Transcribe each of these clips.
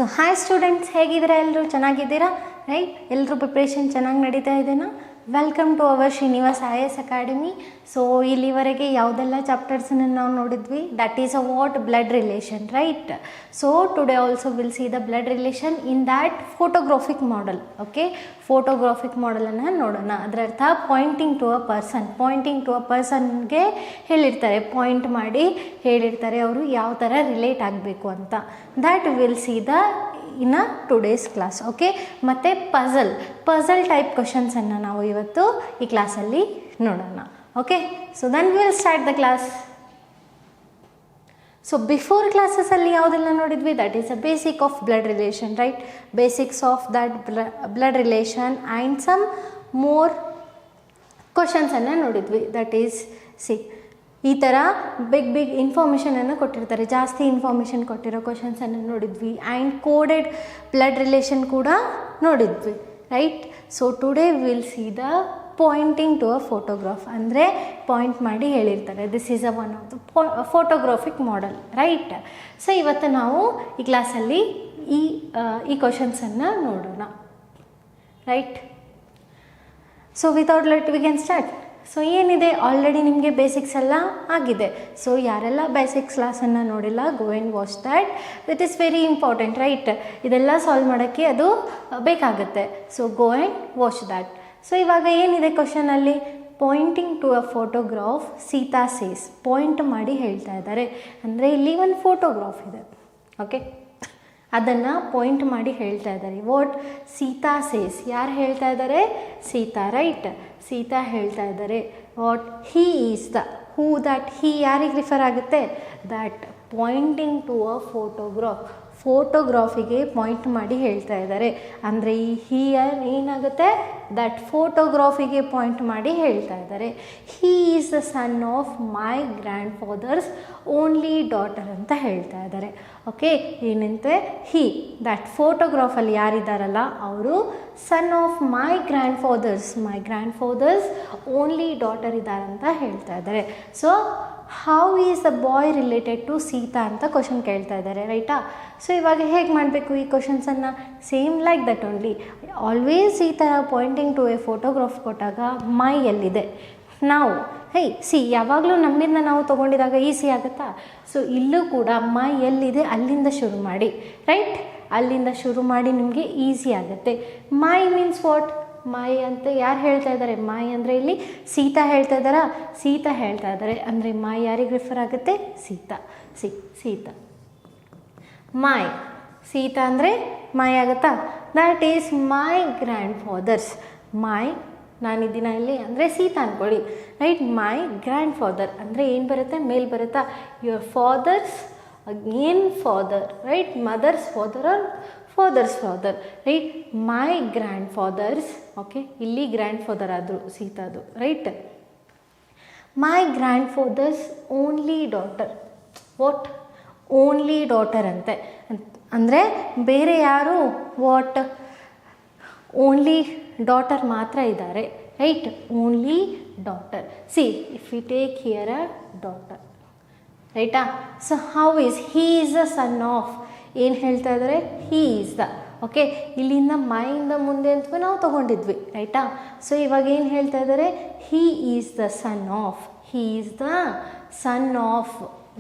So hi students, ಹೇಗಿದ್ದೀರಾ? ಎಲ್ಲರೂ ಚೆನ್ನಾಗಿದ್ದೀರಾ? ರೈಟ್, ಎಲ್ಲರೂ ಪ್ರಿಪ್ರೇಷನ್ ಚೆನ್ನಾಗಿ ನಡೀತಾ ಇದೆನಾ? Welcome to our Srinivas IAS academy. So ಇಲ್ಲಿವರೆಗೆ ಯಾವುದೆಲ್ಲ ಚಾಪ್ಟರ್ಸನ್ನು ನಾವು ನೋಡಿದ್ವಿ? That is a what blood relation, right? So today also will see the blood relation in that photographic model. Okay, photographic ಮಾಡೆಲನ್ನು ನೋಡೋಣ. ಅದರ ಅರ್ಥ pointing to a person. Pointing to a ಪರ್ಸನ್ಗೆ ಹೇಳಿರ್ತಾರೆ, ಪಾಯಿಂಟ್ ಮಾಡಿ ಹೇಳಿರ್ತಾರೆ ಅವರು ಯಾವ ಥರ ರಿಲೇಟ್ ಆಗಬೇಕು ಅಂತ. That will see the in a today's class. Okay, ಮತ್ತು ಪಝಲ್ ಟೈಪ್ ಕ್ವಶನ್ಸನ್ನು ನಾವು ಇವತ್ತು ಈ ಕ್ಲಾಸಲ್ಲಿ ನೋಡೋಣ. Okay, so then will start the class. So before ಕ್ಲಾಸಸಲ್ಲಿ ಯಾವುದೆಲ್ಲ ನೋಡಿದ್ವಿ? That is a basic of blood relation, right? Basics of that blood relation and some more ಕ್ವಶನ್ಸನ್ನು ನೋಡಿದ್ವಿ. ದಟ್ ಈಸ್ ಈ ಥರ ಬಿಗ್ ಇನ್ಫಾರ್ಮೇಷನನ್ನು ಕೊಟ್ಟಿರ್ತಾರೆ, ಜಾಸ್ತಿ ಇನ್ಫಾರ್ಮೇಷನ್ ಕೊಟ್ಟಿರೋ ಕ್ವಶನ್ಸನ್ನು ನೋಡಿದ್ವಿ. ಆ್ಯಂಡ್ ಕೋಡೆಡ್ ಬ್ಲಡ್ ರಿಲೇಷನ್ ಕೂಡ ನೋಡಿದ್ವಿ, right? So today will see the pointing to a photograph, ಅಂದರೆ ಪಾಯಿಂಟ್ ಮಾಡಿ ಹೇಳಿರ್ತಾರೆ. This is a one of the photographic model, right? So ಇವತ್ತು ನಾವು ಈ ಕ್ಲಾಸಲ್ಲಿ ಈ ಕ್ವಶನ್ಸನ್ನು ನೋಡೋಣ, right? So without let we can start. So ಏನಿದೆ, ಆಲ್ರೆಡಿ ನಿಮಗೆ ಬೇಸಿಕ್ಸ್ ಎಲ್ಲ ಆಗಿದೆ. ಸೊ ಯಾರೆಲ್ಲ ಬೇಸಿಕ್ಸ್ ಕ್ಲಾಸನ್ನು ನೋಡಿಲ್ಲ, go and watch that. It is very important, right? ಇದೆಲ್ಲ ಸಾಲ್ವ್ ಮಾಡೋಕ್ಕೆ ಅದು ಬೇಕಾಗುತ್ತೆ. So go and watch that. So ಇವಾಗ ಏನಿದೆ ಕ್ವಶನಲ್ಲಿ? Pointing to a photograph Sita says. Point ಮಾಡಿ ಹೇಳ್ತಾ ಇದ್ದಾರೆ, ಅಂದರೆ ಇಲ್ಲಿ ಒಂದು ಫೋಟೋಗ್ರಾಫ್ ಇದೆ. ಓಕೆ, ಅದನ್ನು ಪಾಯಿಂಟ್ ಮಾಡಿ ಹೇಳ್ತಾ ಇದ್ದಾರೆ. ವಾಟ್? ಸೀತಾ ಸೇಸ್. ಯಾರು ಹೇಳ್ತಾ ಇದ್ದಾರೆ? ಸೀತಾ, ರೈಟ್? ಸೀತಾ ಹೇಳ್ತಾ ಇದ್ದಾರೆ. What? He is the. Who that? He ಯಾರಿಗೆ ರಿಫರ್ ಆಗುತ್ತೆ? That pointing to a photograph. ಫೋಟೋಗ್ರಾಫಿಗೆ ಪಾಯಿಂಟ್ ಮಾಡಿ ಹೇಳ್ತಾ ಇದ್ದಾರೆ. ಅಂದರೆ ಈ ಹಿಯರ್ ಏನಾಗುತ್ತೆ? ದಟ್ ಫೋಟೋಗ್ರಾಫಿಗೆ ಪಾಯಿಂಟ್ ಮಾಡಿ ಹೇಳ್ತಾ ಇದ್ದಾರೆ. He is the son of my grand fathers only daughter ಅಂತ ಹೇಳ್ತಾ ಇದ್ದಾರೆ. ಓಕೆ, ಏನಂತೆ? ಹೀ ದಟ್ ಫೋಟೋಗ್ರಾಫಲ್ಲಿ ಯಾರಿದ್ದಾರಲ್ಲ ಅವರು son of my grand fathers only daughter ಇದ್ದಾರಂತ ಹೇಳ್ತಾ ಇದ್ದಾರೆ. So how is the boy related to Sita ಅಂತ ಕ್ವಶನ್ ಕೇಳ್ತಾ ಇದ್ದಾರೆ, ರೈಟಾ? ಸೊ ಇವಾಗ ಹೇಗೆ ಮಾಡಬೇಕು ಈ ಕ್ವಶನ್ಸನ್ನು? Same like that only. Always ಈ ಥರ ಪಾಯಿಂಟಿಂಗ್ ಟು ಎ ಫೋಟೋಗ್ರಾಫ್ ಕೊಟ್ಟಾಗ ಮೈ ಎಲ್ಲಿದೆ ನಾವು ಯಾವಾಗಲೂ ನಮ್ಮಿಂದ ನಾವು ತೊಗೊಂಡಿದಾಗ ಈಸಿ ಆಗುತ್ತಾ? ಸೊ ಇಲ್ಲೂ ಕೂಡ ಮೈ ಎಲ್ಲಿದೆ ಅಲ್ಲಿಂದ ಶುರು ಮಾಡಿ, ರೈಟ್? ಅಲ್ಲಿಂದ ಶುರು ಮಾಡಿ ನಿಮಗೆ ಈಸಿ ಆಗುತ್ತೆ. ಮೈ ಮೀನ್ಸ್ ವಾಟ್? ಮೈ ಅಂತ ಯಾರು ಹೇಳ್ತಾ ಇದ್ದಾರೆ? ಮೈ ಅಂದರೆ ಇಲ್ಲಿ ಸೀತಾ ಹೇಳ್ತಾ ಇದ್ದಾರಾ? ಸೀತಾ ಹೇಳ್ತಾ ಇದ್ದಾರೆ. ಅಂದರೆ ಮೈ ಯಾರಿಗೆ ರಿಫರ್ ಆಗುತ್ತೆ? ಸೀತಾ. ಸೀತಾ ಮೈ. ಸೀತಾ ಅಂದರೆ ಮೈ ಆಗುತ್ತಾ? That is my grand fathers. My ನಾನಿದ್ದೀನ ಇಲ್ಲಿ ಅಂದರೆ ಸೀತಾ ಅಂದ್ಕೊಳ್ಳಿ, ರೈಟ್? ಮೈ ಗ್ರ್ಯಾಂಡ್ ಫಾದರ್ ಅಂದರೆ ಏನು ಬರುತ್ತೆ? ಮೇಲ್ ಬರುತ್ತಾ? Your father's again father, right? Mother's father or father's father, right? My grand fathers. Okay, ಇಲ್ಲಿ ಗ್ರ್ಯಾಂಡ್ ಫಾದರ್ ಆದರು ಸೀತಾದು, right? My grand fathers only daughter. What? Only daughter ಅಂತೆ. ಅಂದರೆ ಬೇರೆ ಯಾರು? ವಾಟ್? ಓನ್ಲಿ ಡಾಟರ್ ಮಾತ್ರ ಇದ್ದಾರೆ, right? Only daughter. If you take here a daughter, ರೈಟಾ? So how is? He is the son of. ಏನು ಹೇಳ್ತಾ ಇದ್ದಾರೆ? He is the. ಓಕೆ, ಇಲ್ಲಿಂದ ಮೈಯಿಂದ ಮುಂದೆ ಅಂತ ನಾವು ತೊಗೊಂಡಿದ್ವಿ, ರೈಟಾ? ಸೊ ಇವಾಗ ಏನು ಹೇಳ್ತಾ ಇದ್ದಾರೆ? He is the son of. He is the son of.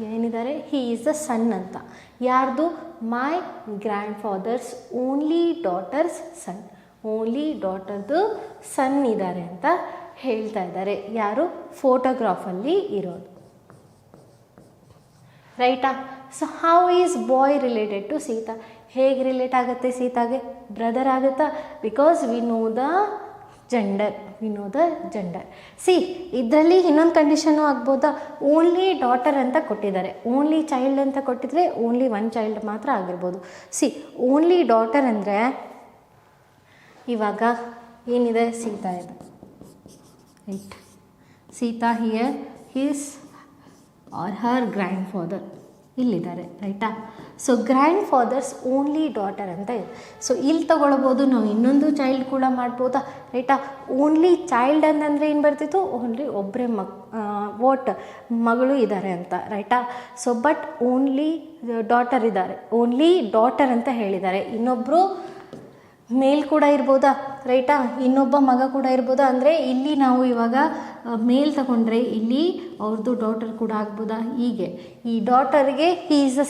ಏನಿದ್ದಾರೆ? ಹೀ ಈಸ್ ದ ಸನ್ ಅಂತ. ಯಾರ್ದು? My grand fathers only daughter's son. Only ಡಾಟರ್ದು ಸನ್ ಇದ್ದಾರೆ ಅಂತ ಹೇಳ್ತಾ ಇದ್ದಾರೆ. ಯಾರು? ಫೋಟೋಗ್ರಾಫಲ್ಲಿ ಇರೋದು, ರೈಟಾ? So how is boy related to Sita? ಹೇಗೆ ರಿಲೇಟ್ ಆಗುತ್ತೆ ಸೀತಾಗೆ? ಬ್ರದರ್ ಆಗುತ್ತಾ? Because we know the gender. ಇದರಲ್ಲಿ ಇನ್ನೊಂದು ಕಂಡೀಷನು ಆಗ್ಬೋದಾ? ಓನ್ಲಿ ಡಾಟರ್ ಅಂತ ಕೊಟ್ಟಿದ್ದಾರೆ. ಓನ್ಲಿ ಚೈಲ್ಡ್ ಅಂತ ಕೊಟ್ಟಿದ್ರೆ ಓನ್ಲಿ ಒನ್ ಚೈಲ್ಡ್ ಮಾತ್ರ ಆಗಿರ್ಬೋದು. ಓನ್ಲಿ ಡಾಟರ್ ಅಂದರೆ ಇವಾಗ ಏನಿದೆ? ಸೀತಾ ಇದೆ, right? Sita here his or her grandfather ಇಲ್ಲಿದ್ದಾರೆ, ರೈಟಾ? So grand fathers only daughter ಅಂತ ಇದೆ. ಸೊ ಇಲ್ಲಿ ತೊಗೊಳ್ಬೋದು, ನಾವು ಇನ್ನೊಂದು ಚೈಲ್ಡ್ ಕೂಡ ಮಾಡ್ಬೋದಾ, ರೈಟಾ. ಓನ್ಲಿ ಚೈಲ್ಡ್ ಅಂತಂದರೆ ಏನು ಬರ್ತಿತ್ತು, ಓನ್ಲಿ ಒಬ್ಬರೇ ಮಗಳು ಇದ್ದಾರೆ ಅಂತ, ರೈಟಾ. ಸೊ ಬಟ್ ಓನ್ಲಿ ಡಾಟರ್ ಇದ್ದಾರೆ, ಓನ್ಲಿ ಡಾಟರ್ ಅಂತ ಹೇಳಿದ್ದಾರೆ. ಇನ್ನೊಬ್ಬರು ಮೇಲ್ ಕೂಡ ಇರ್ಬೋದಾ, ರೈಟಾ, ಇನ್ನೊಬ್ಬ ಮಗ ಕೂಡ ಇರ್ಬೋದಾ. ಅಂದರೆ ಇಲ್ಲಿ ನಾವು ಇವಾಗ ಮೇಲ್ ತಗೊಂಡ್ರೆ ಇಲ್ಲಿ ಅವ್ರದ್ದು ಡಾಟರ್ ಕೂಡ ಆಗ್ಬೋದಾ. ಹೀಗೆ ಈ ಡಾಟರ್ಗೆ he is the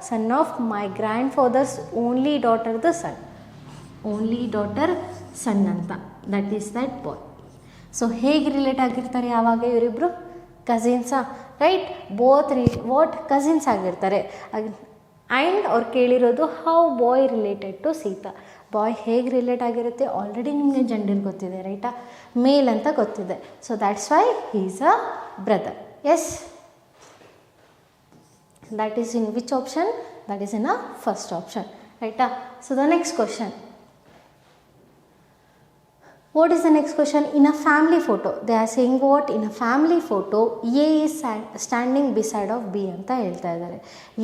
son of my grand fathers only ಡಾಟರ್ದು ಸನ್, ಓನ್ಲಿ ಡಾಟರ್ ಸನ್ ಅಂತ, that is that boy. So ಹೇಗೆ ರಿಲೇಟ್ ಆಗಿರ್ತಾರೆ ಯಾವಾಗ ಇವರಿಬ್ಬರು, ಕಸಿನ್ಸಾ, ರೈಟ್. ವಾಟ್ ಕಸಿನ್ಸ್ ಆಗಿರ್ತಾರೆ. ಆ್ಯಂಡ್ ಅವ್ರು ಕೇಳಿರೋದು how boy related to Sita. Boy ಹೇಗೆ ರಿಲೇಟ್ ಆಗಿರುತ್ತೆ, ಆಲ್ರೆಡಿ ನಿಮಗೆ ಜೆಂಡರ್ ಗೊತ್ತಿದೆ, ರೈಟಾ, ಮೇಲ್ ಅಂತ ಗೊತ್ತಿದೆ. So that's why he is a brother. Yes, that is in which option, that is in a first option, ರೈಟಾ. So the next question, what is the next question? In a family photo, they are saying what, in a family photo A is standing beside of B ಅಂತ ಹೇಳ್ತಾ ಇದ್ದಾರೆ.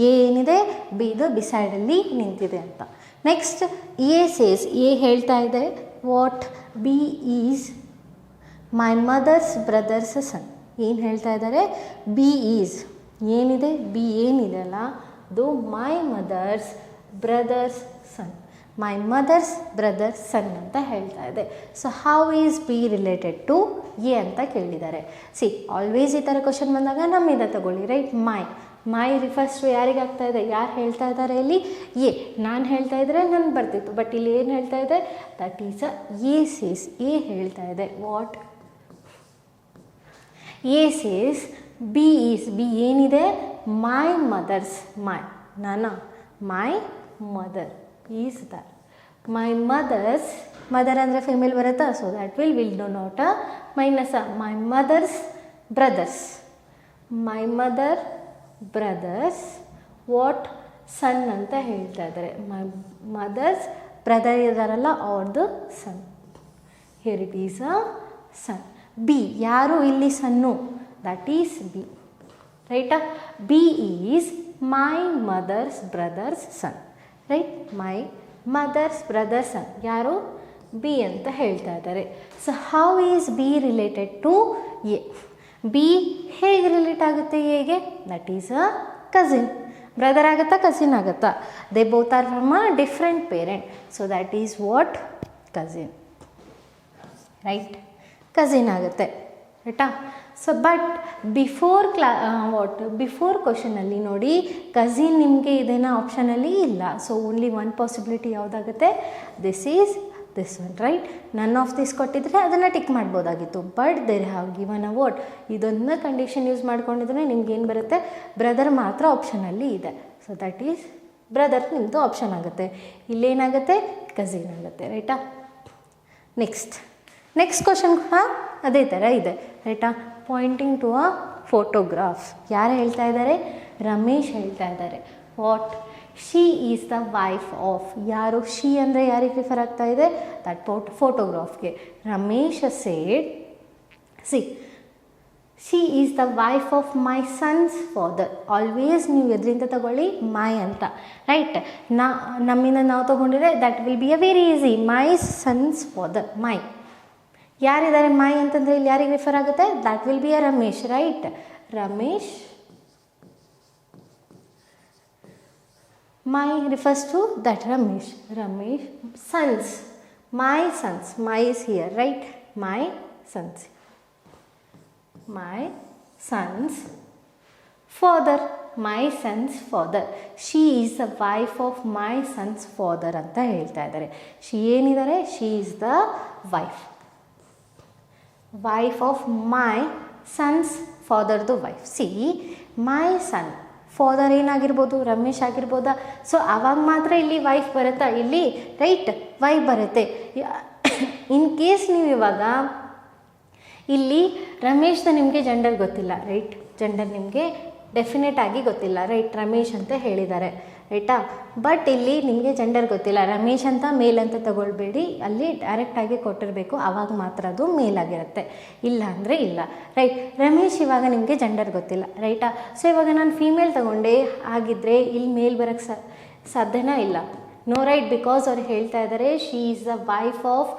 A ಏನಿದೆ, B ಇದು ಬಿಸೈಡಲ್ಲಿ ನಿಂತಿದೆ ಅಂತ. Next A says, A ಹೇಳ್ತಾ ಇದೆ what, B is my mother's brother's son. ಏನು ಹೇಳ್ತಾ ಇದ್ದಾರೆ, B ಈಸ್ ಏನಿದೆ, B ಏನಿದೆ ಅಲ್ಲ ಅದು my mother's brother's son, my mother's brother son ಅಂತ ಹೇಳ್ತಾ ಇದೆ. So how is B related to A ಅಂತ ಕೇಳಿದ್ದಾರೆ. ಸಿ ಆಲ್ವೇಸ್ ಈ ಥರ ಕ್ವಶನ್ ಬಂದಾಗ ನಮ್ಮಿಂದ ತಗೊಳ್ಳಿ, ರೈಟ್. ಮೈ ರಿಫರ್ಸ್ ಟು ಯಾರಿಗೆ ಆಗ್ತಾ ಇದೆ, ಯಾರು ಹೇಳ್ತಾ ಇದ್ದಾರೆ ಇಲ್ಲಿ, ಎ. ನಾನು ಹೇಳ್ತಾ ಇದ್ರೆ ನನಗೆ ಬರ್ತಿತ್ತು, ಬಟ್ ಇಲ್ಲಿ ಏನು ಹೇಳ್ತಾ ಇದೆ, that is a A says. A ಹೇಳ್ತಾ ಇದೆ what, A says B is, B ಏನಿದೆ, my mother's, my mother is that, my mother's, mother ಅಂದರೆ ಫಿಮೇಲ್ ಬರುತ್ತಾ, so that will denote a minus a, my mother's brother's, my mother brother's what son ಅಂತ ಹೇಳ್ತಾ ಇದ್ದಾರೆ. My mother's brother ಇದ್ದಾರಲ್ಲ ಅವ್ರದ್ದು son, here it is a son. B ಯಾರು ಇಲ್ಲಿ ಸನ್ನು, ದಟ್ ಈಸ್ ಬಿ, ರೈಟಾ. B is my mother's brother's son, right. My mother's brother son ಯಾರು, ಬಿ ಅಂತ ಹೇಳ್ತಾ ಇದ್ದಾರೆ. So how is B related to A, B ಹೇಗೆ ರಿಲೇಟ್ ಆಗುತ್ತೆ ಎಗೆ, that is a cousin. Brother ಆಗುತ್ತಾ, ಕಸಿನ್ ಆಗುತ್ತಾ, they both are from a different parent, so that is what, cousin, right. Cousin ಆಗುತ್ತೆ, ರೈಟಾ. ಸೊ ಬಟ್ ಬಿಫೋರ್ ಬಿಫೋರ್ ಕ್ವಶನಲ್ಲಿ ನೋಡಿ, cousin ನಿಮಗೆ ಇದೇನಾ ಆಪ್ಷನಲ್ಲಿ ಇಲ್ಲ. ಸೊ ಓನ್ಲಿ ಒನ್ ಪಾಸಿಬಿಲಿಟಿ ಯಾವುದಾಗುತ್ತೆ, this is this one, right. None of this ಕೊಟ್ಟಿದ್ರೆ ಅದನ್ನು ಟಿಕ್ ಮಾಡ್ಬೋದಾಗಿತ್ತು, but there have given a what, ಇದೊಂದು ಕಂಡೀಷನ್ ಯೂಸ್ ಮಾಡ್ಕೊಂಡಿದ್ರೆ ನಿಮ್ಗೆ ಏನು ಬರುತ್ತೆ, ಬ್ರದರ್ ಮಾತ್ರ ಆಪ್ಷನಲ್ಲಿ ಇದೆ. ಸೊ ದಟ್ ಈಸ್ ಬ್ರದರ್ ನಿಮ್ಮದು ಆಪ್ಷನ್ ಆಗುತ್ತೆ. ಇಲ್ಲೇನಾಗುತ್ತೆ, ಕಸಿನ್ ಆಗುತ್ತೆ, ರೈಟಾ. ನೆಕ್ಸ್ಟ್ ಕ್ವಶನ್ ಕೂಡ ಅದೇ ಥರ ಇದೆ, ರೈಟಾ. Pointing to a photograph. ಯಾರು ಹೇಳ್ತಾ ಇದ್ದಾರೆ, ರಮೇಶ್ ಹೇಳ್ತಾ ಇದ್ದಾರೆ what, she is the wife of, ಯಾರು, ಶಿ ಅಂದರೆ ಯಾರಿಗೆ ರಿಫರ್ ಆಗ್ತಾ ಇದೆ, ದಟ್ ಫೋಟೋಗ್ರಾಫ್ಗೆ. Ramesh said, she she is the wife of my son's father. Always ನೀವು ಎದರಿಂದ ತಗೊಳ್ಳಿ, ಮೈ ಅಂತ, ರೈಟ್. ನಮ್ಮಿಂದ ನಾವು ತೊಗೊಂಡಿದ್ರೆ that will be a very easy, my son's father, my. ಯಾರಿದ್ದಾರೆ ಮೈ ಅಂತಂದರೆ ಇಲ್ಲಿ ಯಾರಿಗೆ ರಿಫರ್ ಆಗುತ್ತೆ, that will be a Ramesh, right. Ramesh, my refers to that Ramesh. Son's, my son's, my is here, right. My son's, father, my son's father. She is the wife of my son's father ಅಂತ ಹೇಳ್ತಾ ಇದ್ದಾರೆ. She ಏನಿದ್ದಾರೆ, she is the wife of my son's ಫಾದರ್ದು wife. See my son father ಏನಾಗಿರ್ಬೋದು, ರಮೇಶ್ ಆಗಿರ್ಬೋದಾ. So ಆವಾಗ ಮಾತ್ರ ಇಲ್ಲಿ ವೈಫ್ ಬರುತ್ತಾ, ಇಲ್ಲಿ ರೈಟ್ ವೈಫ್ ಬರುತ್ತೆ. ಇನ್ ಕೇಸ್ ನೀವು ಇವಾಗ ಇಲ್ಲಿ ರಮೇಶ್ದ ನಿಮಗೆ ಜೆಂಡರ್ ಗೊತ್ತಿಲ್ಲ, ರೈಟ್. ಜೆಂಡರ್ ನಿಮಗೆ ಡೆಫಿನೆಟ್ ಆಗಿ ಗೊತ್ತಿಲ್ಲ, ರೈಟ್. ರಮೇಶ್ ಅಂತ ಹೇಳಿದ್ದಾರೆ, ರೈಟಾ. ಬಟ್ ಇಲ್ಲಿ ನಿಮಗೆ ಜೆಂಡರ್ ಗೊತ್ತಿಲ್ಲ, ರಮೇಶ್ ಅಂತ ಮೇಲ್ ಅಂತ ತಗೊಳ್ಬೇಡಿ, ಅಲ್ಲಿ ಡೈರೆಕ್ಟಾಗಿ ಕೊಟ್ಟಿರಬೇಕು, ಆವಾಗ ಮಾತ್ರ ಅದು ಮೇಲ್ ಆಗಿರುತ್ತೆ, ಇಲ್ಲ ಅಂದರೆ ಇಲ್ಲ. ರೈಟ್, ರಮೇಶ್ ಇವಾಗ ನಿಮಗೆ ಜೆಂಡರ್ ಗೊತ್ತಿಲ್ಲ, ರೈಟಾ. ಸೊ ಇವಾಗ ನಾನು ಫೀಮೇಲ್ ತಗೊಂಡೆ ಆಗಿದ್ದರೆ ಇಲ್ಲಿ ಮೇಲ್ ಬರೋಕ್ಕೆ ಸಾಧ್ಯನಾ? ಇಲ್ಲ, ನೋ ರೈಟ್, ಬಿಕಾಸ್ ಅವ್ರು ಹೇಳ್ತಾ ಇದ್ದಾರೆ she is the wife of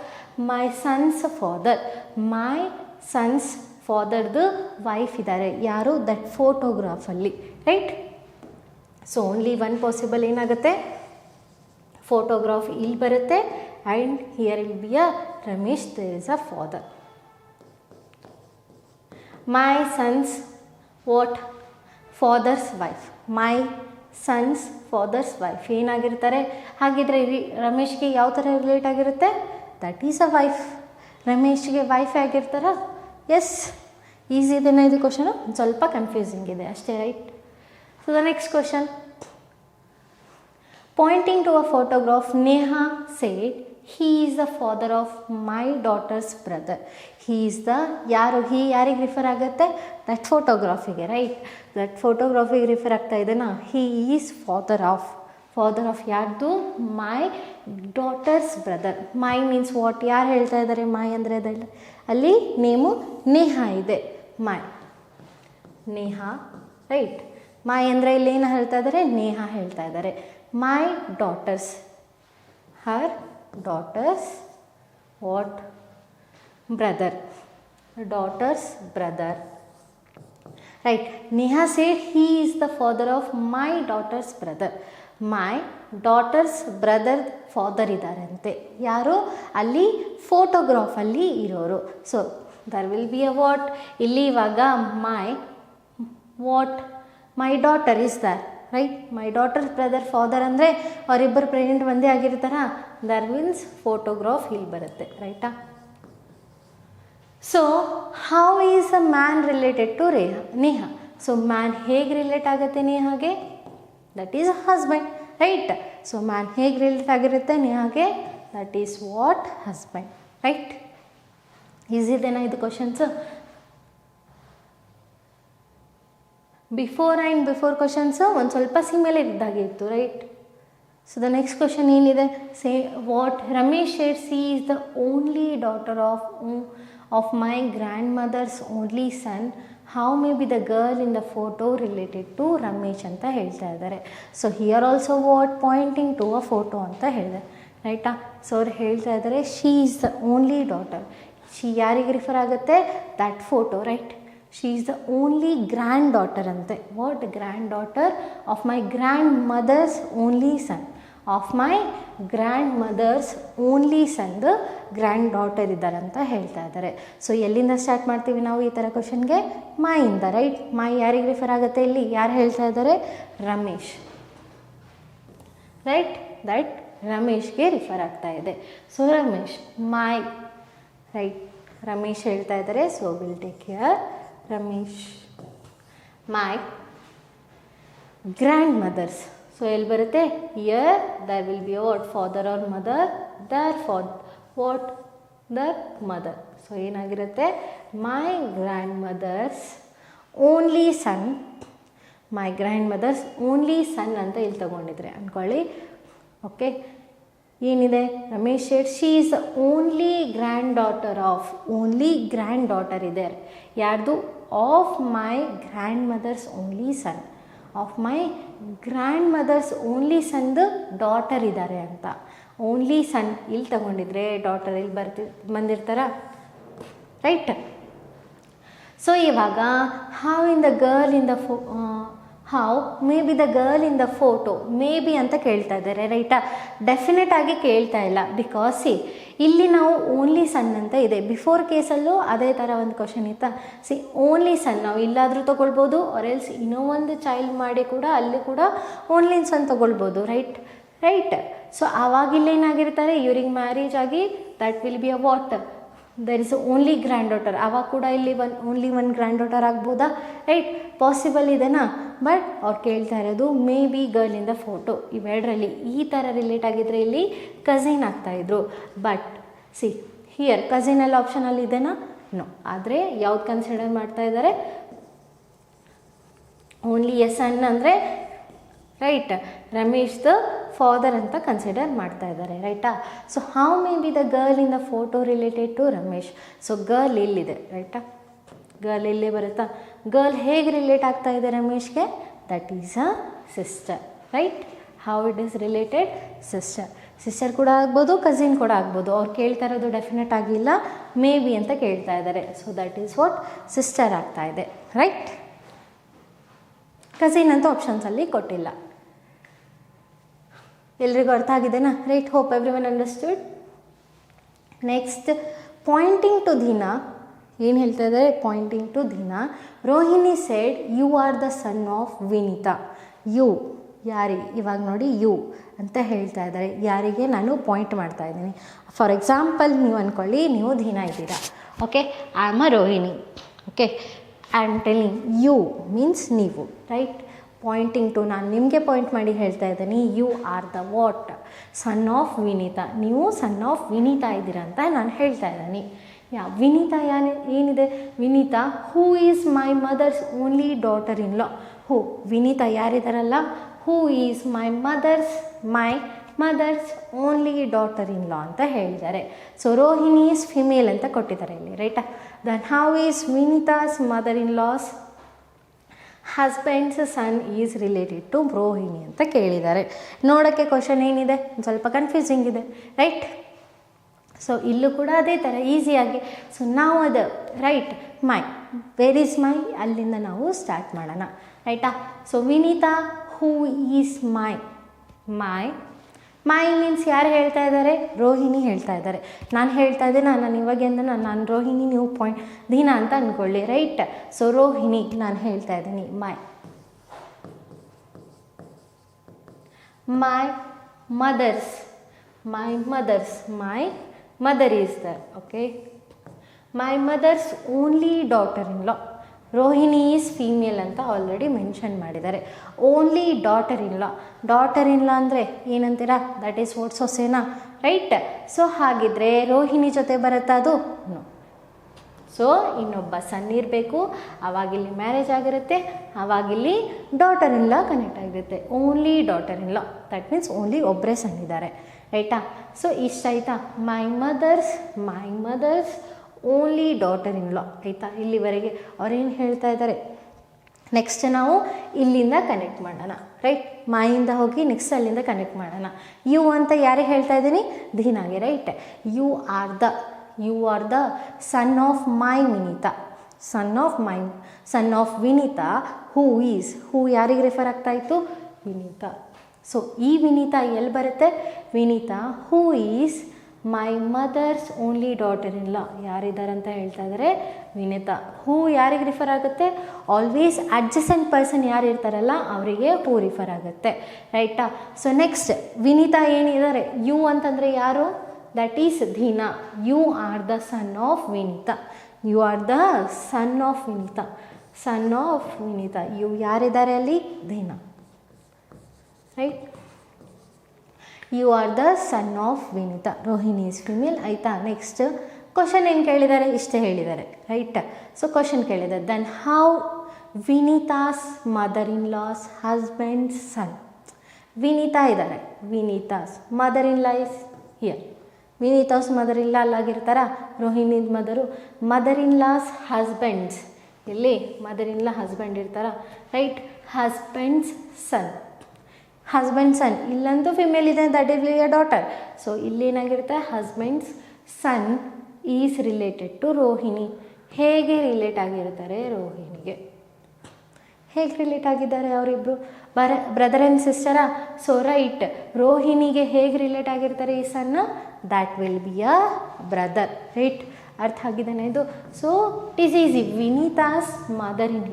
my son's father. My son's ಫಾದರ್ದು ವೈಫ್ ಇದ್ದಾರೆ, ಯಾರು? ದಟ್ ಫೋಟೋಗ್ರಾಫಲ್ಲಿ, right. So only one possible ಏನಾಗುತ್ತೆ, ಫೋಟೋಗ್ರಾಫ್ ಇಲ್ಲಿ ಬರುತ್ತೆ and here will be a Ramesh, there is a father. My son's what father's wife, my son's father's wife ಏನಾಗಿರ್ತಾರೆ? ಹಾಗಿದ್ರೆ ರಮೇಶ್ಗೆ ಯಾವ ಥರ ರಿಲೇಟ್ ಆಗಿರುತ್ತೆ? That is a wife. ರಮೇಶ್ಗೆ ವೈಫ್ ಆಗಿರ್ತಾರ? ಎಸ್, ಈಸಿ ಇದೆನಾ ಇದು ಕ್ವಶನು? ಸ್ವಲ್ಪ ಕನ್ಫ್ಯೂಸಿಂಗ್ ಇದೆ ಅಷ್ಟೇ, right. So the next question, pointing to a photograph, Neha said, he is the father of my daughter's brother. He is the, ಯಾರು he ಯಾರಿಗೆ refer ಆಗುತ್ತೆ? ದಟ್ ಫೋಟೋಗ್ರಾಫಿಗೆ, ರೈಟ್. ದಟ್ ಫೋಟೋಗ್ರಾಫಿಗೆ ರಿಫರ್ ಆಗ್ತಾ ಇದೆನಾ? he is ಫಾದರ್ ಆಫ್ ಯಾರ್ದು? My daughter's brother. My means what? ಯಾರು ಹೇಳ್ತಾ ಇದ್ದಾರೆ ಮೈ ಅಂದರೆ? ಅದಲ್ಲ, ಅಲ್ಲಿ ನೇಮು ನೇಹಾ ಇದೆ, ಮೈ ನೇಹಾ, ರೈಟ್. ಮೈ ಅಂದರೆ ಇಲ್ಲಿ ಏನು ಹೇಳ್ತಾ ಇದ್ದಾರೆ? ನೇಹಾ ಹೇಳ್ತಾ ಇದ್ದಾರೆ. My daughter's, her daughter's what? Brother, daughter's brother, right. Neha said he is the father of my daughter's brother. My daughter's brother father ಇದ್ದಾರೆ ಅಂತೆ, ಯಾರು? ಅಲ್ಲಿ ಫೋಟೋಗ್ರಾಫಲ್ಲಿ ಇರೋರು. So there will be a what? ಇಲ್ಲಿ ಇವಾಗ my what? My daughter is there, right. My daughter brother father ಅಂದರೆ ಅವರಿಬ್ಬರು ಪ್ರೆಗ್ನೆಂಟ್ ಒಂದೇ ಆಗಿರ್ತಾರ? ದರ್ ಮೀನ್ಸ್ ಫೋಟೋಗ್ರಾಫ್ ಇಲ್ಲಿ ಬರುತ್ತೆ, ರೈಟಾ. So how is a man related to Neha? So man ಹೇಗೆ ರಿಲೇಟ್ ಆಗುತ್ತೆ ನೇಹಾಗೆ? That is husband, right. So man ಹೇಗೆ ರಿಲೇಟ್ ಆಗಿರುತ್ತೆ ನೇಹಾಗೆ? That is what? Husband, right. ಈಸಿದೇನಾ ಇದು ಕ್ವಶನ್ಸ್? ಬಿಫೋರ್ ಕ್ವಶನ್ಸು ಒಂದು ಸ್ವಲ್ಪ ಸಿಮಿಲರ್ ಇದ್ದಾಗೆ ಇತ್ತು, right. So the next question ಏನಿದೆ? Say what? Ramesh said she is the only daughter of my grand mother's only son. How may be the girl in the photo related to Ramesh ಅಂತ ಹೇಳ್ತಾ ಇದ್ದಾರೆ. So here also what? Pointing to a photo ಅಂತ ಹೇಳಿದೆ, ರೈಟಾ. So ಅವ್ರು ಹೇಳ್ತಾ ಇದ್ದಾರೆ she is the only daughter. She ಯಾರಿಗೆ ರಿಫರ್ ಆಗುತ್ತೆ? That photo, right. She is the only grand daughter ಅಂತೆ. What? Grand daughter of my grand mother's only son. Of my grand mother's only ಸನ್ದು granddaughter ಇದ್ದಾರೆ ಅಂತ ಹೇಳ್ತಾ ಇದ್ದಾರೆ. So ಎಲ್ಲಿಂದ start ಮಾಡ್ತೀವಿ ನಾವು ಈ ಥರ ಕ್ವಶನ್ಗೆ? ಮೈಯಿಂದ, ರೈಟ್. ಮೈ ಯಾರಿಗೆ ರಿಫರ್ ಆಗುತ್ತೆ ಇಲ್ಲಿ? ಯಾರು ಹೇಳ್ತಾ ಇದ್ದಾರೆ? ರಮೇಶ್, ರೈಟ್. ದಟ್ ರಮೇಶ್ಗೆ ರಿಫರ್ ಆಗ್ತಾ ಇದೆ. So Ramesh, my, right. Ramesh ಹೇಳ್ತಾ ಇದ್ದಾರೆ. So will take care. Ramesh, my grand mother's. So ಎಲ್ಲಿ ಬರುತ್ತೆ? Here there will be what? Father or mother? There what? There mother. So ಏನಾಗಿರುತ್ತೆ? My grand mother's only son. My grand mother's only son ಅಂತ ಇಲ್ಲಿ ತಗೊಂಡಿದ್ರೆ ಅಂದ್ಕೊಳ್ಳಿ, okay. ಏನಿದೆ? Ramesh said she is only grand daughter of. Only grand daughter ಇದೆ ಯಾರ್ದು? Of my grand mother's only son. Of my grand mother's only ಸನ್ದು daughter ಇದ್ದಾರೆ ಅಂತ. ಓನ್ಲಿ ಸನ್ ಇಲ್ಲಿ ತಗೊಂಡಿದ್ರೆ ಡಾಟರ್ ಇಲ್ಲಿ ಬಂದಿರ್ತಾರ, ರೈಟ್. ಸೊ ಇವಾಗ how in the girl in the how may be the girl in the photo? May be ಅಂತ ಕೇಳ್ತಾ ಇದ್ದಾರೆ, ರೈಟಾ. ಡೆಫಿನೆಟ್ ಆಗಿ ಕೇಳ್ತಾ ಇಲ್ಲ, ಬಿಕಾಸ್ ಇಲ್ಲಿ ನಾವು ಓನ್ಲಿ ಸನ್ ಅಂತ ಇದೆ. ಬಿಫೋರ್ ಕೇಸಲ್ಲೂ ಅದೇ ಥರ ಒಂದು ಕ್ವಶನ್ ಇತ್ತಾ? ಓನ್ಲಿ ಸನ್ ನಾವು ಇಲ್ಲಾದರೂ ತೊಗೊಳ್ಬೋದು, ಆರ್ ಎಲ್ಸ್ ಇನ್ನೂ ಒಂದು ಚೈಲ್ಡ್ ಮಾಡಿ ಕೂಡ ಅಲ್ಲಿ ಕೂಡ ಓನ್ಲಿ ಸನ್ ತೊಗೊಳ್ಬೋದು, ರೈಟ್. ಸೊ ಆವಾಗಿಲ್ಲ ಏನಾಗಿರ್ತಾರೆ? ಇವ್ರಿಗೆ ಮ್ಯಾರೇಜ್ ಆಗಿ that will be a what? There is only grand daughter. ಆವಾಗ ಕೂಡ ಇಲ್ಲಿ ಓನ್ಲಿ ಒನ್ ಗ್ರ್ಯಾಂಡ್ ಡಾಟರ್ ಆಗ್ಬೋದಾ? ರೈಟ್, ಪಾಸಿಬಲ್ ಇದೆನಾ? ಬಟ್ ಅವ್ರು ಕೇಳ್ತಾ ಇರೋದು may be girl in the photo. ಇವೆರಡರಲ್ಲಿ ಈ ಥರ ರಿಲೇಟ್ ಆಗಿದ್ದರೆ ಇಲ್ಲಿ ಕಝಿನ್ ಆಗ್ತಾಯಿದ್ರು. ಬಟ್ ಹಿಯರ್ ಕಝಿನಲ್ಲಿ ಆಪ್ಷನಲ್ಲಿ ಇದೆನಾ? ನೋ. ಆದರೆ ಯಾವ್ದು ಕನ್ಸಿಡರ್ ಮಾಡ್ತಾ ಇದ್ದಾರೆ? ಓನ್ಲಿ ಎಸ್ ಸನ್ ಅಂದರೆ, ರೈಟ್. ರಮೇಶ್ ದ ಫಾದರ್ ಅಂತ ಕನ್ಸಿಡರ್ ಮಾಡ್ತಾ ಇದ್ದಾರೆ, ರೈಟಾ. So how may be the girl in the photo related to Ramesh. So girl ಇಲ್ಲಿದೆ, ರೈಟಾ. ಗರ್ಲ್ ಇಲ್ಲೇ ಬರುತ್ತಾ. ಗರ್ಲ್ ಹೇಗೆ ರಿಲೇಟ್ ಆಗ್ತಾ ಇದೆ ರಮೇಶ್ಗೆ? That is a sister, right. How it is related? Sister. Sister ಕೂಡ ಆಗ್ಬೋದು, ಕಸಿನ್ ಕೂಡ ಆಗ್ಬೋದು. ಅವ್ರು ಕೇಳ್ತಾ ಇರೋದು ಡೆಫಿನೆಟ್ ಆಗಿಲ್ಲ, ಮೇ ಬಿ ಅಂತ ಕೇಳ್ತಾ ಇದ್ದಾರೆ. So that is what sister ಆಗ್ತಾ ಇದೆ, ರೈಟ್. ಕಸಿನ್ ಅಂತ ಆಪ್ಷನ್ಸಲ್ಲಿ ಕೊಟ್ಟಿಲ್ಲ. ಎಲ್ರಿಗೂ ಅರ್ಥ ಆಗಿದೆನಾ? Right. Hope every one understood. Next, pointing to Deena ಏನು ಹೇಳ್ತಾ ಇದ್ದಾರೆ? Pointing to Deena, Rohini said you are the son of Vineeta. You ಯಾರಿಗೆ? ಇವಾಗ ನೋಡಿ ಯು ಅಂತ ಹೇಳ್ತಾ ಇದ್ದಾರೆ. ಯಾರಿಗೆ? ನಾನು ಪಾಯಿಂಟ್ ಮಾಡ್ತಾ ಇದ್ದೀನಿ. ಫಾರ್ ಎಕ್ಸಾಂಪಲ್ ನೀವು ಅಂದ್ಕೊಳ್ಳಿ, ನೀವು ದೀನಾ ಇದ್ದೀರಾ, okay. I am a Rohini, okay. I am telling you means ನೀವು, ರೈಟ್. ಪಾಯಿಂಟಿಂಗ್ ಟು, ನಾನು ನಿಮಗೆ ಪಾಯಿಂಟ್ ಮಾಡಿ ಹೇಳ್ತಾ ಇದ್ದೀನಿ, you are the what? Son of Vineeta. ನೀವು ಸನ್ ಆಫ್ ವಿನೀತಾ ಇದ್ದೀರಾ ಅಂತ ನಾನು ಹೇಳ್ತಾ ಇದ್ದೀನಿ. ವಿನೀತಾ ಏನಿದೆ? Vineeta who is my mother's only daughter in law. Who Vineeta ಯಾರಿದಾರಲ್ಲ, who is my mother's only daughter in law ಅಂತ ಹೇಳಿದ್ದಾರೆ. ಸೊ ರೋಹಿಣಿ ಈಸ್ ಫಿಮೇಲ್ ಅಂತ ಕೊಟ್ಟಿದ್ದಾರೆ ಇಲ್ಲಿ, ರೈಟಾ. Then how is Vineeta's mother in law's husband's son is related to Rohini ಅಂತ ಕೇಳಿದ್ದಾರೆ. ನೋಡೋಕ್ಕೆ ಕ್ವಶನ್ ಏನಿದೆ, ಸ್ವಲ್ಪ ಕನ್ಫ್ಯೂಸಿಂಗ್ ಇದೆ, ರೈಟ್. ಸೊ ಇಲ್ಲೂ ಕೂಡ ಅದೇ ಥರ ಈಸಿಯಾಗಿ. ಸೊ ನಾವು ಅದು right my, where is my, ಅಲ್ಲಿಂದ ನಾವು ಸ್ಟಾರ್ಟ್ ಮಾಡೋಣ, ರೈಟಾ. So Vineetha who is my means ಯಾರು ಹೇಳ್ತಾ ಇದ್ದಾರೆ? ರೋಹಿಣಿ ಹೇಳ್ತಾ ಇದ್ದಾರೆ. ನಾನು ಹೇಳ್ತಾ ಇದ್ದೆ, ನಾನು ಇವಾಗಿಂದ ನಾನು ರೋಹಿಣಿ, ನೀವು ಪಾಯಿಂಟ್ ದೀನಾ ಅಂತ ಅಂದ್ಕೊಳ್ಳಿ, ರೈಟ್. ಸೊ ರೋಹಿಣಿ ನಾನು ಹೇಳ್ತಾ ಇದ್ದೀನಿ my mother's my mother is there, okay. My mother's only daughter in law. Rohini is female ಅಂತ ಆಲ್ರೆಡಿ ಮೆನ್ಷನ್ ಮಾಡಿದ್ದಾರೆ. ಓನ್ಲಿ ಡಾಟರ್ ಇನ್ ಲಾ ಅಂದರೆ ಏನಂತೀರಾ? ದಟ್ ಈಸ್ ವಾಟ್ ಸೊಸೆನಾ, ರೈಟ್. ಸೊ ಹಾಗಿದ್ರೆ ರೋಹಿಣಿ ಜೊತೆ ಬರುತ್ತಾ ಅದು? ನೋ. ಸೊ ಇನ್ನೊಬ್ಬ ಸನ್ ಇರಬೇಕು, ಆವಾಗಿಲ್ಲಿ ಮ್ಯಾರೇಜ್ ಆಗಿರುತ್ತೆ, ಆವಾಗಿಲ್ಲಿ ಡಾಟರ್ ಇನ್ ಲಾ ಕನೆಕ್ಟ್ ಆಗಿರುತ್ತೆ. Only daughter in law, that means only ಒಬ್ಬರೇ ಸನ್ ಇದ್ದಾರೆ, ರೈಟಾ. ಸೊ ಇಷ್ಟ ಆಯಿತಾ? My mother's only daughter in law, ಆಯಿತಾ. ಇಲ್ಲಿವರೆಗೆ ಅವ್ರೇನು ಹೇಳ್ತಾ ಇದ್ದಾರೆ. ನೆಕ್ಸ್ಟ್ ನಾವು ಇಲ್ಲಿಂದ ಕನೆಕ್ಟ್ ಮಾಡೋಣ, ರೈಟ್. ಮಾಯಿಂದ ಹೋಗಿ ನೆಕ್ಸ್ಟ್ ಅಲ್ಲಿಂದ ಕನೆಕ್ಟ್ ಮಾಡೋಣ. ಯು ಅಂತ ಯಾರಿಗೆ ಹೇಳ್ತಾ ಇದ್ದೀನಿ? ದೀನಾಗೆ, right. You are the son of my Vineeta. Son of Vineeta who ಯಾರಿಗೆ ರೆಫರ್ ಆಗ್ತಾ ಇತ್ತು? ವಿನೀತಾ. ಸೊ ಈ ವಿನೀತಾ ಎಲ್ಲಿ ಬರುತ್ತೆ? Vineeta who is my mother's only daughter in law. ಯಾರಿದ್ದಾರೆ ಅಂತ ಹೇಳ್ತಾ ಇದ್ದಾರೆ? ವಿನೀತಾ. ಹೂ ಯಾರಿಗೆ ರಿಫರ್ ಆಗುತ್ತೆ? ಆಲ್ವೇಸ್ ಅಡ್ಜಸೆಂಟ್ ಪರ್ಸನ್ ಯಾರು ಇರ್ತಾರಲ್ಲ ಅವರಿಗೆ ಹೂ ರಿಫರ್ ಆಗುತ್ತೆ, ರೈಟಾ. ಸೊ ನೆಕ್ಸ್ಟ್ ವಿನೀತಾ ಏನಿದ್ದಾರೆ? ಯು ಅಂತಂದರೆ ಯಾರು? That is Deena. You are the son of Vineeta. Son of Vineeta. You ಯಾರಿದ್ದಾರೆ ಅಲ್ಲಿ? Deena, right. You are the son of Vineeta. Rohini is female, ಆಯಿತಾ. ನೆಕ್ಸ್ಟ್ ಕ್ವಶನ್ ಏನು ಕೇಳಿದ್ದಾರೆ? ಇಷ್ಟೇ ಹೇಳಿದ್ದಾರೆ, ರೈಟ್. ಸೊ ಕ್ವಶನ್ ಕೇಳಿದ್ದಾರೆ, then how Vineeta's mother in law's husband son. Vineeta ಇದ್ದಾರೆ, Vineeta's mother in law is here. Vineeta's mother in law ಅಲ್ಲಾಗಿರ್ತಾರ? Rohini mother in law's husband's, ಎಲ್ಲಿ ಮದರ್ ಇನ್ ಲಾ ಹಸ್ಬೆಂಡ್ ಇರ್ತಾರ, ರೈಟ್. ಹಸ್ಬೆಂಡ್ಸ್ ಸನ್ ಇಲ್ಲಂತೂ ಫಿಮೇಲ್ ಇದೆ, that is a daughter. So ಇಲ್ಲೇನಾಗಿರುತ್ತೆ? Husband's son is related to Rohini. ಹೇಗೆ relate ಆಗಿರ್ತಾರೆ ರೋಹಿಣಿಗೆ? ಹೇಗೆ ರಿಲೇಟ್ ಆಗಿದ್ದಾರೆ ಅವರಿಬ್ಬರು? ಬ್ರದರ್ ಆ್ಯಂಡ್ ಸಿಸ್ಟರಾ? So right. ರೋಹಿಣಿಗೆ ಹೇಗೆ ರಿಲೇಟ್ ಆಗಿರ್ತಾರೆ ಈ ಸನ್ನ? That will be a brother, right. ಅರ್ಥ ಆಗಿದ್ದಾನೆ ಇದು? So it is easy. Vineeta's mother in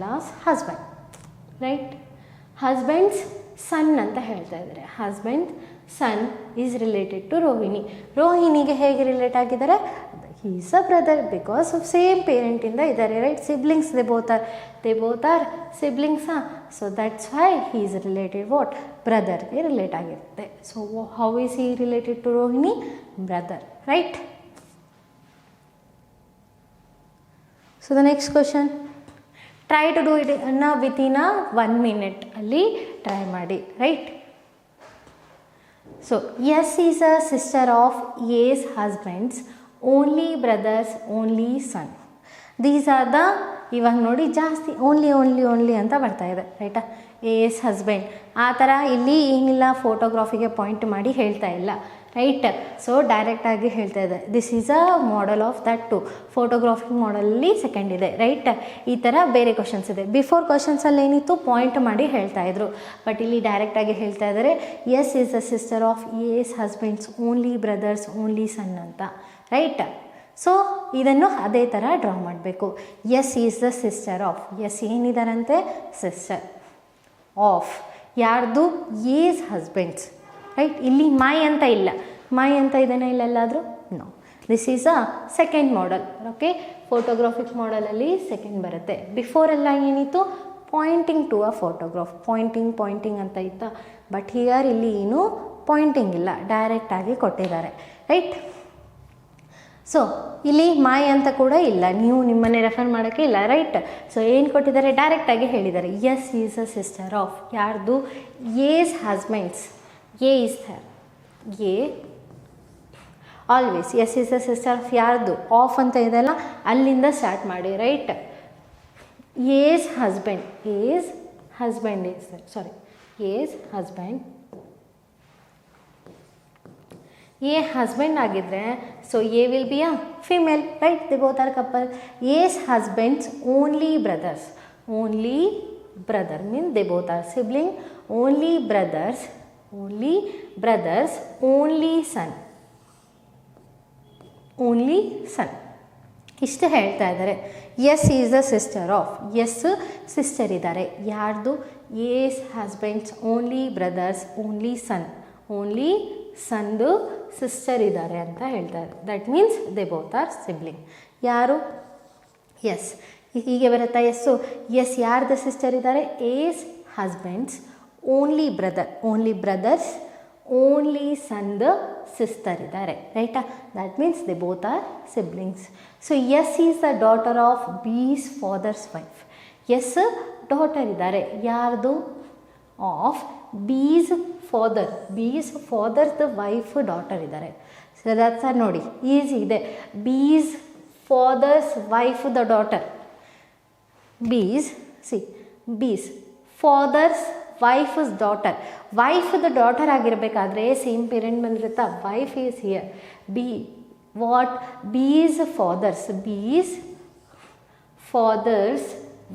law's husband, right. Husband's son ಅಂತ ಹೇಳ್ತಾ ಇದ್ದಾರೆ. Husband son is related to ರೋಹಿಣಿಗೆ ಹೇಗೆ ರಿಲೇಟ್ ಆಗಿದ್ದಾರೆ? He is a brother because of same ಪೇರೆಂಟಿಂದ ಇದ್ದಾರೆ, right. Siblings, they both are siblings. So that's why he is related what? ಬ್ರದರ್ಗೆ relate ಆಗಿರುತ್ತೆ. So how is he related to Rohini? Brother, right. So the next question, try to do it within 1 minute ಅಲ್ಲಿ try ಮಾಡಿ, right. So S is a sister of S husband's, only brothers, only son. These are the, ಇವಾಗ ನೋಡಿ ಜಾಸ್ತಿ only ಅಂತ ಬರ್ತಾ ಇದೆ, ರೈಟಾ. S husband ಆ ಥರ ಇಲ್ಲಿ ಏನಿಲ್ಲ, ಫೋಟೋಗ್ರಾಫಿಗೆ ಪಾಯಿಂಟ್ ಮಾಡಿ ಹೇಳ್ತಾ ಇಲ್ಲ, ರೈಟ್. ಸೊ ಡೈರೆಕ್ಟಾಗಿ ಹೇಳ್ತಾ ಇದೆ, this is a model of that two. Photographic ಮಾಡೆಲಲ್ಲಿ ಸೆಕೆಂಡ್ ಇದೆ, ರೈಟ್. ಈ ಥರ ಬೇರೆ ಕ್ವಶನ್ಸ್ ಇದೆ. ಬಿಫೋರ್ ಕ್ವಶನ್ಸಲ್ಲಿ ಏನಿತ್ತು, ಪಾಯಿಂಟ್ ಮಾಡಿ ಹೇಳ್ತಾ ಇದ್ರು. ಬಟ್ ಇಲ್ಲಿ ಡೈರೆಕ್ಟಾಗಿ ಹೇಳ್ತಾ ಇದ್ದಾರೆ, S is a sister of S husband's, only brothers, only son ಅಂತ, ರೈಟ್. ಸೊ ಇದನ್ನು ಅದೇ ಥರ ಡ್ರಾ ಮಾಡಬೇಕು. S is the sister of, S ಏನಿದಾರಂತೆ, ಸಿಸ್ಟರ್ ಆಫ್ ಯಾರ್ದು, ಏಸ್ ಹಸ್ಬೆಂಡ್ಸ್, ರೈಟ್. ಇಲ್ಲಿ ಮೈ ಅಂತ ಇಲ್ಲ, ಮೈ ಅಂತ ಇದೇನ ಇಲ್ಲೆಲ್ಲಾದರೂ, no. This is a second model, okay. Photographic ಮಾಡೆಲಲ್ಲಿ ಸೆಕೆಂಡ್ ಬರುತ್ತೆ. ಬಿಫೋರ್ ಎಲ್ಲ ಏನಿತ್ತು, pointing to a photograph, pointing ಅಂತ ಇತ್ತು. ಬಟ್ ಹಿಯರ್ ಇಲ್ಲಿ ಏನು ಪಾಯಿಂಟಿಂಗ್ ಇಲ್ಲ, ಡೈರೆಕ್ಟಾಗಿ ಕೊಟ್ಟಿದ್ದಾರೆ, ರೈಟ್. ಸೊ ಇಲ್ಲಿ ಮೈ ಅಂತ ಕೂಡ ಇಲ್ಲ, ನೀವು ನಿಮ್ಮನ್ನೇ ರೆಫರ್ ಮಾಡೋಕ್ಕೆ ಇಲ್ಲ, ರೈಟ್. ಸೊ ಏನು ಕೊಟ್ಟಿದ್ದಾರೆ, ಡೈರೆಕ್ಟಾಗಿ ಹೇಳಿದ್ದಾರೆ, S is a sister of ಯಾರ್ದು, S husband's. A is there, A always. S is a sister of ಯಾರ್ದು, ಆಫ್ ಅಂತ ಇದೆಲ್ಲ ಅಲ್ಲಿಂದ ಸ್ಟಾರ್ಟ್ ಮಾಡಿ, right. S husband, S husband is, sorry, S husband. A husband ಆಗಿದ್ದರೆ, so A will be a female, right. They both are couple. S husband's, only brothers, only brother means they both are sibling. Only brothers, only son, only son. ಇಷ್ಟು ಹೇಳ್ತಾ ಇದ್ದಾರೆ. S is the sister of, S sister ಇದ್ದಾರೆ ಯಾರ್ದು, S husband's, only brothers, only son, only ಸಂದು sister ಇದ್ದಾರೆ ಅಂತ ಹೇಳ್ತಾರೆ. That means they both are sibling. ಯಾರು, ಎಸ್ ಹೀಗೆ ಬರುತ್ತಾ ಎಸ್ಸು. ಎಸ್ ಯಾರ್ದು ಸಿಸ್ಟರ್ ಇದ್ದಾರೆ, S husband's, only brothers, only ಸಂದು ಸಿಸ್ಟರ್ ಇದ್ದಾರೆ, ರೈಟಾ. That means they both are siblings. So S is the daughter of B's father's wife. S daughter ಇದ್ದಾರೆ ಯಾರ್ದು, of B's father's wife daughter ಇದ್ದಾರೆ. So that's are ನೋಡಿ easy ಇದೆ. B's father's wife the daughter, B's father's wife's daughter. ವೈಫ್ದ daughter ಆಗಿರಬೇಕಾದ್ರೆ same parent ಬಂದಿರುತ್ತಾ, wife is here. B's father's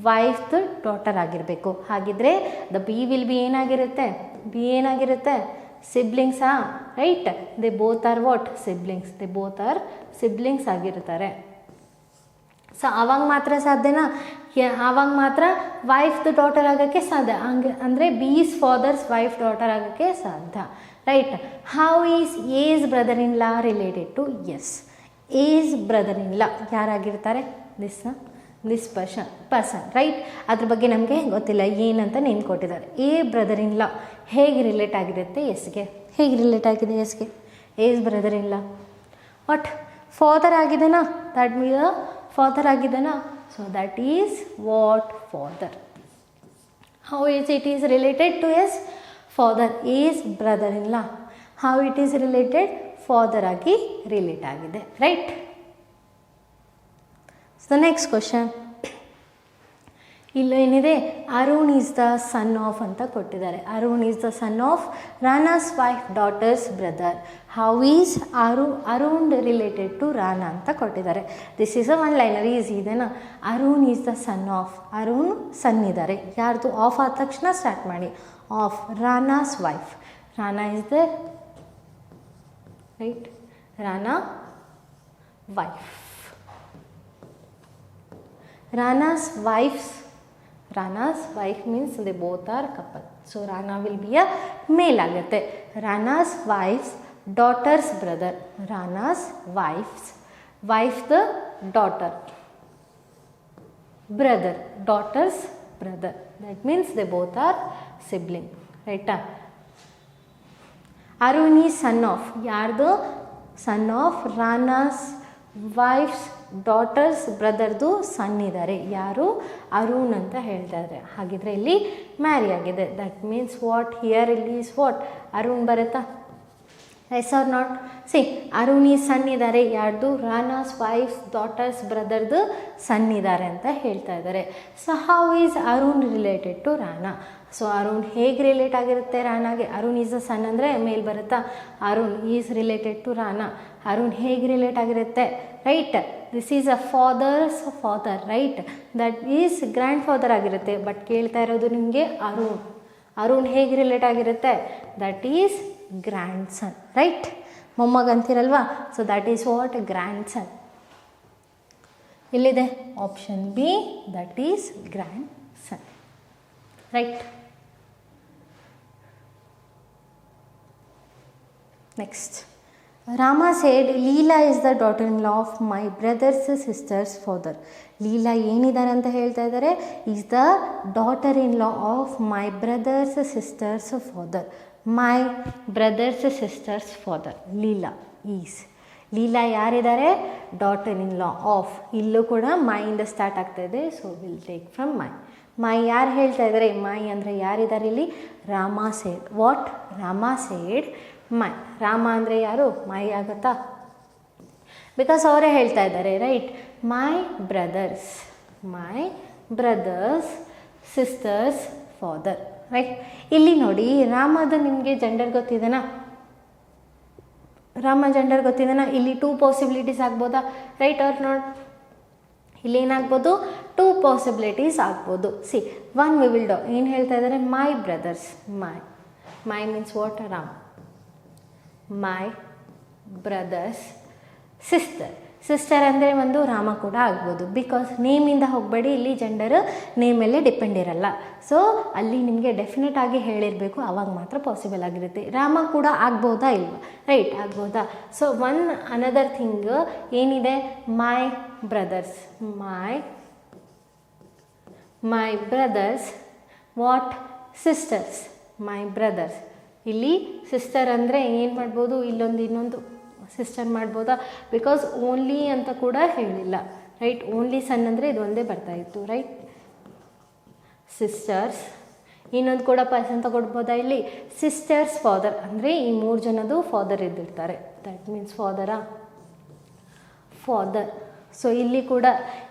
ವೈಫ್ದು daughter ಆಗಿರಬೇಕು. ಹಾಗಿದ್ರೆ ದ ಬಿ ವಿಲ್ ಬಿ ಏನಾಗಿರುತ್ತೆ, ಸಿಬ್ಲಿಂಗ್ಸಾ, right. They both are what, siblings ಆಗಿರ್ತಾರೆ. ಸೊ ಆವಾಗ ಮಾತ್ರ ಸಾಧ್ಯನಾ, ಆವಾಗ ಮಾತ್ರ ವೈಫ್ದು ಡಾಟರ್ ಆಗೋಕ್ಕೆ ಸಾಧ್ಯ. ಅಂದರೆ ಬೀಸ್ ಫಾದರ್ಸ್ ವೈಫ್ ಡಾಟರ್ ಆಗೋಕ್ಕೆ ಸಾಧ್ಯ, right. How is S brother in law related to S. S brother in law ಯಾರಾಗಿರ್ತಾರೆ, ದಿಸ್ ಪರ್ಸನ್, ರೈಟ್. ಅದ್ರ ಬಗ್ಗೆ ನಮಗೆ ಗೊತ್ತಿಲ್ಲ, ಏನಂತ ನೇಮ್ ಕೊಟ್ಟಿದ್ದಾರೆ. ಎ ಬ್ರದರ್ ಇನ್ ಲಾ ಹೇಗೆ ರಿಲೇಟ್ ಆಗಿರುತ್ತೆ ಎಸ್ಗೆ, S brother in law what, father ಆಗಿದೆನಾ, ದಟ್ ಮೀನ್ಸ್ ಫಾದರ್ ಆಗಿದೆನಾ. So that is what, father. How is it is related to S, father is brother in law. How it is related, father ಆಗಿ relate ಆಗಿದೆ, right. So next question ಇಲ್ಲೇನಿದೆ, Arun is the son of ಅಂತ ಕೊಟ್ಟಿದ್ದಾರೆ. Arun is the son of Rana's wife daughter's brother. How is Arun related to Rana ಅಂತ ಕೊಟ್ಟಿದ್ದಾರೆ. This is a one liner, easy ಇದೆನಾ. Arun is the son of, Arun son ಇದ್ದಾರೆ ಯಾರ್ದು, of ಆದ ತಕ್ಷಣ ಸ್ಟಾರ್ಟ್ ಮಾಡಿ, of Rana's wife. Rana is the, right, Rana wife. Rana's wife means they both are couple. So Rana will be a male ಆಗುತ್ತೆ. Rana's wife's daughter's brother. Rana's wife the daughter. Brother, daughter's brother. That means they both are sibling. Right? Arun is son of. ಯಾರ್ದು, son of Rana's wife's daughter's ಬ್ರದರ್ದು son ಇದ್ದಾರೆ, ಯಾರು? ಅರುಣ್ ಅಂತ ಹೇಳ್ತಾ ಇದ್ದಾರೆ. ಹಾಗಿದ್ರೆ ಇಲ್ಲಿ ಮ್ಯಾರಿ ಆಗಿದೆ. ದಟ್ ಮೀನ್ಸ್ ವಾಟ್ ಹಿಯರ್ ಇಲ್ಲಿ ಇಸ್ ವಾಟ್ ಅರುಣ್ ಬರುತ್ತಾ? Yes or not? See Arun ಈ ಸನ್ ಇದ್ದಾರೆ, ಯಾರ್ದು? ರಾನಾಸ್ ವೈಫ್ಸ್ ಡಾಟರ್ಸ್ ಬ್ರದರ್ದು ಸನ್ ಇದ್ದಾರೆ ಅಂತ ಹೇಳ್ತಾ ಇದ್ದಾರೆ. So how is Arun related to Rana? So Arun ಹೇಗೆ ರಿಲೇಟ್ ಆಗಿರುತ್ತೆ ರಾನಾಗೆ? ಅರುಣ್ ಈಸ್ ಅ ಸನ್ ಅಂದರೆ ಮೇಲ್ ಬರುತ್ತಾ? Arun is related to Rana. Arun ಹೇಗೆ ರಿಲೇಟ್ ಆಗಿರುತ್ತೆ? Right, this is a father's father, right, that is grandfather ಆಗಿರುತ್ತೆ. ಬಟ್ ಕೇಳ್ತಾ ಇರೋದು ನಿಮಗೆ ಅರುಣ್. ಅರುಣ್ ಹೇಗೆ ರಿಲೇಟ್ ಆಗಿರುತ್ತೆ? That is grandson, right? ಮೊಮ್ಮಗ ಅಂತೀರಲ್ವಾ? So that is what grandson. ಇಲ್ಲಿದೆ option B, that is grandson, right? Next, Rama said, Leela is the daughter-in-law of my brother's sister's father. Leela ಏನಿದ್ದಾರೆ ಅಂತ ಹೇಳ್ತಾ ಇದ್ದಾರೆ? Is the daughter in law of my brother's sister's father. My brother's sister's father Leela is. Leela ಯಾರಿದ್ದಾರೆ? Daughter in law of. ಇಲ್ಲೂ ಕೂಡ ಮೈಯಿಂದ start ಆಗ್ತಾ ಇದೆ. So will take from my. My ಯಾರು ಹೇಳ್ತಾ ಇದ್ದಾರೆ? ಮೈ ಅಂದರೆ ಯಾರಿದ್ದಾರೆ ಇಲ್ಲಿ? Rama said. What? Rama said my. Rama ಅಂದರೆ ಯಾರು? ಮೈ ಆಗುತ್ತಾ? ಬಿಕಾಸ್ ಅವರೇ ಹೇಳ್ತಾ ಇದ್ದಾರೆ, right? My brother's sister's father, right? ಇಲ್ಲಿ ನೋಡಿ, ರಾಮದ ನಿಮಗೆ ಜೆಂಡರ್ ಗೊತ್ತಿದೆನಾ? ರಾಮ ಜೆಂಡರ್ ಗೊತ್ತಿದೆನಾ? ಇಲ್ಲಿ 2 ಪಾಸಿಬಿಲಿಟೀಸ್ ಆಗ್ಬೋದಾ? Right or not? ಇಲ್ಲಿ ಏನಾಗ್ಬೋದು? 2 ಪಾಸಿಬಿಲಿಟೀಸ್ ಆಗ್ಬೋದು. See one we will do. ಏನು ಹೇಳ್ತಾ ಇದ್ದಾರೆ? My brothers. My means what? Rama. My brother's sister ಅಂದರೆ ಒಂದು ರಾಮ ಕೂಡ ಆಗ್ಬೋದು. ಬಿಕಾಸ್ ನೇಮಿಂದ ಹೋಗಬೇಡಿ, ಇಲ್ಲಿ ಜೆಂಡರ್ ನೇಮಲ್ಲೇ ಡಿಪೆಂಡ್ ಇರಲ್ಲ. ಸೊ ಅಲ್ಲಿ ನಿಮಗೆ ಡೆಫಿನೆಟ್ ಆಗಿ ಹೇಳಿರಬೇಕು, ಆವಾಗ ಮಾತ್ರ ಪಾಸಿಬಲ್ ಆಗಿರುತ್ತೆ. ರಾಮ ಕೂಡ ಆಗ್ಬೋದಾ ಇಲ್ವಾ? ರೈಟ್, ಆಗ್ಬೋದಾ? ಸೊ ಅನದರ್ ಥಿಂಗ್ ಏನಿದೆ? ಮೈ brothers. My brothers what? Sisters. My brothers. ಇಲ್ಲಿ ಸಿಸ್ಟರ್ ಅಂದರೆ ಏನು ಮಾಡ್ಬೋದು? ಇನ್ನೊಂದು ಸಿಸ್ಟರ್ ಮಾಡ್ಬೋದಾ? ಬಿಕಾಸ್ ಓನ್ಲಿ ಅಂತ ಕೂಡ ಹೇಳಿಲ್ಲ, ರೈಟ್? ಓನ್ಲಿ ಸನ್ ಅಂದರೆ ಇದು ಒಂದೇ ಬರ್ತಾಯಿತ್ತು, ರೈಟ್? ಸಿಸ್ಟರ್ಸ್. ಇನ್ನೊಂದು ಕೂಡ ಪರ್ಸನ್ ತಗೊಡ್ಬೋದಾ ಇಲ್ಲಿ? ಸಿಸ್ಟರ್ಸ್ ಫಾದರ್ ಅಂದರೆ ಈ 3 ಜನದು ಫಾದರ್ ಇದ್ದಿರ್ತಾರೆ. That means father. ಸೊ ಇಲ್ಲಿ ಕೂಡ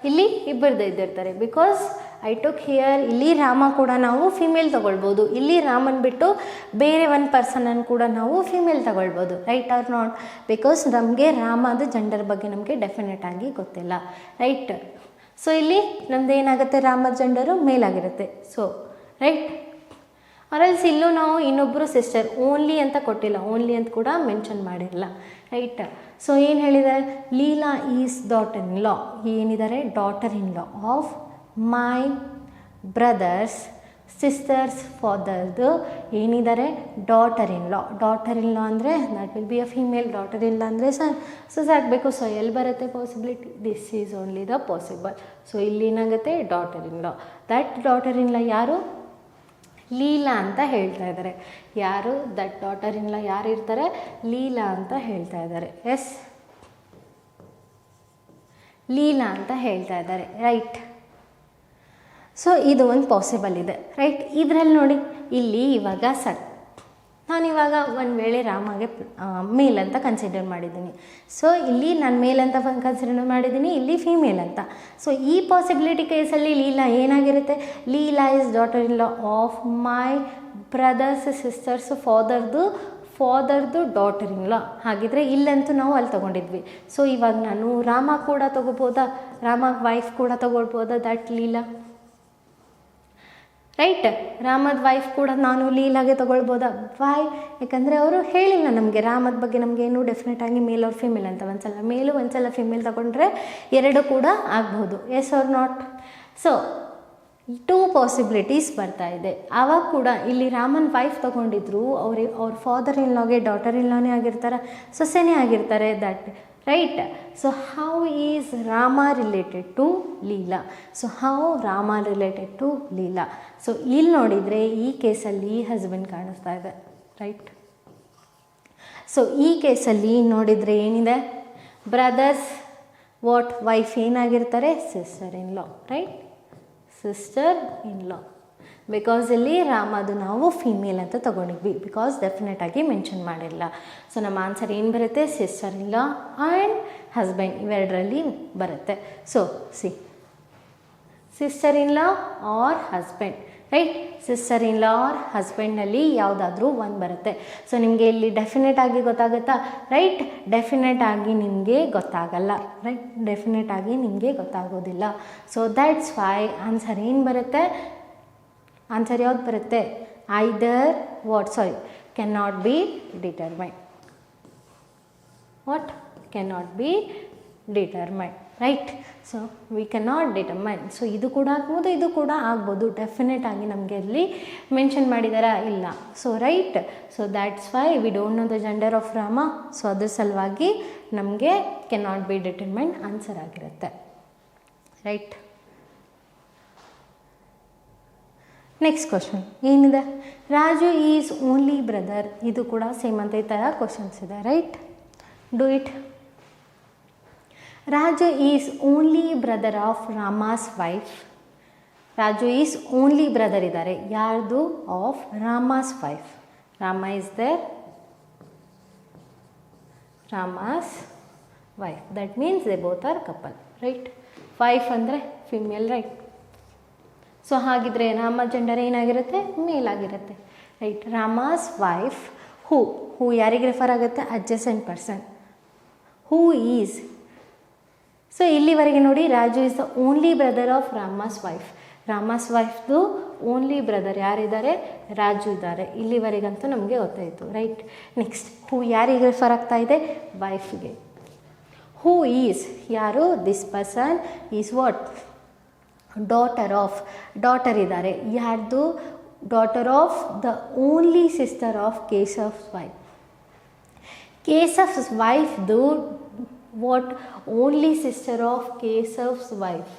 ಇಲ್ಲಿ ಇಬ್ಬರದ್ದು ಇದ್ದಿರ್ತಾರೆ. ಬಿಕಾಸ್ ಐ ಟುಕ್ ಹಿಯರ್, ಇಲ್ಲಿ ರಾಮ ಕೂಡ ನಾವು ಫಿಮೇಲ್ ತಗೊಳ್ಬೋದು. ಇಲ್ಲಿ ರಾಮನ್ ಬಿಟ್ಟು ಬೇರೆ ಒಂದು ಪರ್ಸನನ್ನು ಕೂಡ ನಾವು ಫಿಮೇಲ್ ತಗೊಳ್ಬೋದು, ರೈಟ್ ಆರ್ ನಾಟ್? ಬಿಕಾಸ್ ನಮಗೆ ರಾಮದ ಜೆಂಡರ್ ಬಗ್ಗೆ ನಮಗೆ ಡೆಫಿನೆಟ್ ಆಗಿ ಗೊತ್ತಿಲ್ಲ, ರೈಟ್? ಸೊ ಇಲ್ಲಿ ನಮ್ದು ಏನಾಗುತ್ತೆ? ರಾಮದ ಜೆಂಡರು ಮೇಲಾಗಿರುತ್ತೆ. ಸೊ ರೈಟ್, ಆರಲ್ಸ್ ಇಲ್ಲೂ ನಾವು ಇನ್ನೊಬ್ಬರು ಸಿಸ್ಟರ್ ಓನ್ಲಿ ಅಂತ ಕೊಟ್ಟಿಲ್ಲ, ಓನ್ಲಿ ಅಂತ ಕೂಡ ಮೆನ್ಷನ್ ಮಾಡಿರಲ್ಲ, ರೈಟ್? ಸೊ ಏನು ಹೇಳಿದ್ದಾರೆ? Leela is daughter in law. ಏನಿದ್ದಾರೆ? Daughter in law of my brother's sister's ಫಾದರ್ದು ಏನಿದ್ದಾರೆ? Daughter in law. Daughter in law ಅಂದರೆ that will be a female. Daughter in law ಅಂದರೆ ಸೊ ಸಾಕಬೇಕು. ಸೊ ಎಲ್ಲಿ ಬರುತ್ತೆ possibility? This is only the possible. So ಇಲ್ಲಿ ಏನಾಗುತ್ತೆ? Daughter in law. That daughter in law ಯಾರು? ಲೀಲಾ ಅಂತ ಹೇಳ್ತಾ ಇದ್ದಾರೆ. ಯಾರು? ದಟ್ ಡಾಟರ್ ಇನ್ ಲಾ ಯಾರು ಇರ್ತಾರೆ? ಲೀಲಾ ಅಂತ ಹೇಳ್ತಾ ಇದ್ದಾರೆ. ಎಸ್, ಲೀಲಾ ಅಂತ ಹೇಳ್ತಾ ಇದ್ದಾರೆ, ರೈಟ್? ಸೊ ಇದು ಒಂದು ಪಾಸಿಬಲ್ ಇದೆ, ರೈಟ್? ಇದರಲ್ಲಿ ನೋಡಿ, ಇಲ್ಲಿ ಇವಾಗ ನಾನಿವಾಗ ಒಂದು ವೇಳೆ ರಾಮಗೆ ಮೇಲ್ ಅಂತ ಕನ್ಸಿಡರ್ ಮಾಡಿದ್ದೀನಿ. ಸೊ ಇಲ್ಲಿ ನಾನು ಮೇಲ್ ಅಂತ ಕನ್ಸಿಡರ್ ಮಾಡಿದ್ದೀನಿ, ಇಲ್ಲಿ ಫೀಮೇಲ್ ಅಂತ. ಸೊ ಈ ಪಾಸಿಬಿಲಿಟಿ ಕೇಸಲ್ಲಿ ಲೀಲಾ ಏನಾಗಿರುತ್ತೆ? Leela is daughter in law of my brother's sister's ಫಾದರ್ದು ಡಾಟರ್ ಇನ್ ಲಾ. ಹಾಗಿದ್ರೆ ಇಲ್ಲಂತೂ ನಾವು ಅಲ್ಲಿ ತೊಗೊಂಡಿದ್ವಿ. ಸೊ ಇವಾಗ ನಾನು ರಾಮ ಕೂಡ ತೊಗೋಬೋದಾ? ರಾಮಗ್ ವೈಫ್ ಕೂಡ ತೊಗೊಳ್ಬೋದಾ? That Leela, right? ರಾಮದ ವೈಫ್ ಕೂಡ ನಾನು ಲೀಲಾಗೆ ತೊಗೊಳ್ಬೋದಾ? ವೈ? ಯಾಕಂದರೆ ಅವರು ಹೇಳಿಲ್ಲ ನಮಗೆ ರಾಮದ ಬಗ್ಗೆ, ನಮಗೇನು ಡೆಫಿನೆಟ್ ಆಗಿ ಮೇಲ್ ಆರ್ ಫಿಮೇಲ್ ಅಂತ. ಒಂದ್ಸಲ ಮೇಲು ಒಂದ್ಸಲ ಫಿಮೇಲ್ ತಗೊಂಡ್ರೆ 2 ಕೂಡ ಆಗ್ಬೋದು. Yes or not? So 2 possibilities ಬರ್ತಾ ಇದೆ. ಆವಾಗ ಕೂಡ ಇಲ್ಲಿ ರಾಮನ್ ವೈಫ್ ತೊಗೊಂಡಿದ್ರು, ಅವ್ರ ಫಾದರ್ ಇನ್ ಲಾಗೆ ಡಾಟರ್ ಇನ್ ಲಾನೇ ಆಗಿರ್ತಾರೆ, ಸೊಸೆನೇ ಆಗಿರ್ತಾರೆ. That right? So how is Rama related to Leela? So how Rama related to Leela? So ಇಲ್ಲಿ ನೋಡಿದರೆ ಈ ಕೇಸಲ್ಲಿ ಹಸ್ಬೆಂಡ್ ಕಾಣಿಸ್ತಾ ಇದೆ, ರೈಟ್? ಸೊ ಈ ಕೇಸಲ್ಲಿ ನೋಡಿದರೆ ಏನಿದೆ? ಬ್ರದರ್ಸ್ ವಾಟ್ ವೈಫ್ ಏನಾಗಿರ್ತಾರೆ sister in law, right, sister in law. Because ಇಲ್ಲಿ ರಾಮದು ನಾವು ಫೀಮೇಲ್ ಅಂತ ತೊಗೊಂಡಿದ್ವಿ, ಬಿಕಾಸ್ ಡೆಫಿನೆಟಾಗಿ ಮೆನ್ಷನ್ ಮಾಡಿಲ್ಲ. ಸೊ ನಮ್ಮ ಆನ್ಸರ್ ಏನು ಬರುತ್ತೆ, sister in law and husband ಇವೆರಡರಲ್ಲಿ ಬರುತ್ತೆ. So C sister in law or husband, right, sister in law or ಹಸ್ಬೆಂಡ್ನಲ್ಲಿ ಯಾವುದಾದ್ರೂ ಒಂದು ಬರುತ್ತೆ. ಸೊ ನಿಮಗೆ ಇಲ್ಲಿ ಡೆಫಿನೆಟ್ ಆಗಿ ಗೊತ್ತಾಗುತ್ತಾ, ರೈಟ್, ಡೆಫಿನೆಟ್ ಆಗಿ ನಿಮಗೆ ಗೊತ್ತಾಗಲ್ಲ, ರೈಟ್, ಡೆಫಿನೆಟ್ ಆಗಿ ನಿಮಗೆ ಗೊತ್ತಾಗೋದಿಲ್ಲ. ಸೊ ದ್ಯಾಟ್ಸ್ ವೈ ಆನ್ಸರ್ ಏನು ಬರುತ್ತೆ, ಆನ್ಸರ್ ಯಾವ್ದು ಬರುತ್ತೆ, either what can not be determine, what can not be determine, right. So we can not determine. So ಇದು ಕೂಡ ಆಗ್ಬೋದು, ಇದು ಕೂಡ ಆಗ್ಬೋದು, ಡೆಫಿನೆಟ್ ಆಗಿ ನಮಗೆ ಇಲ್ಲಿ ಮೆನ್ಷನ್ ಮಾಡಿದಾರಾ, ಇಲ್ಲ. So right, so that's why we don't know the gender of Rama. So ಅದ್ರ ಸಲುವಾಗಿ ನಮಗೆ can not be determine answer ಆಗಿರುತ್ತೆ, ರೈಟ್. ನೆಕ್ಸ್ಟ್ ಕ್ವಶನ್ ಏನಿದೆ, ರಾಜು ಈಸ್ ಓನ್ಲಿ ಬ್ರದರ್. ಇದು ಕೂಡ ಸೇಮ್ ಅಂತ ಈ ಥರ ಕ್ವಶನ್ಸ್ ಇದೆ, right. Do it. Raju is only brother of Rama's wife. Raju is only brother ಇದ್ದಾರೆ, ಯಾರ್ದು, of Rama's wife. Rama is there, Rama's wife, that means they both are couple, right. Wife ಅಂದರೆ ಫಿಮೇಲ್, ರೈಟ್. ಸೊ ಹಾಗಿದ್ರೆ ರಾಮ ಜೆಂಡರ್ ಏನಾಗಿರುತ್ತೆ, ಮೇಲ್ ಆಗಿರುತ್ತೆ, ರೈಟ್. ರಾಮಾಸ್ ವೈಫ್, ಹೂ ಯಾರಿಗೆ refer ಆಗುತ್ತೆ, adjacent person, who is. So ಇಲ್ಲಿವರೆಗೆ ನೋಡಿ, Raju is the only brother of Rama's wife. Rama's ವೈಫ್ದು only brother ಯಾರಿದ್ದಾರೆ, ರಾಜು ಇದ್ದಾರೆ. ಇಲ್ಲಿವರೆಗಂತೂ ನಮಗೆ ಗೊತ್ತಾಯಿತು, ರೈಟ್. ನೆಕ್ಸ್ಟ್ ಹೂ ಯಾರಿಗೆ ರೆಫರ್ ಆಗ್ತಾ ಇದೆ, ವೈಫ್ಗೆ. ಹೂ ಈಸ್ ಯಾರು, this person is what, daughter of, daughter ಇದ್ದಾರೆ, ಯಾರ್ದು, daughter of the only sister of Keshav's wife. Keshav's ವೈಫ್ದು what, only sister of Keshav's wife.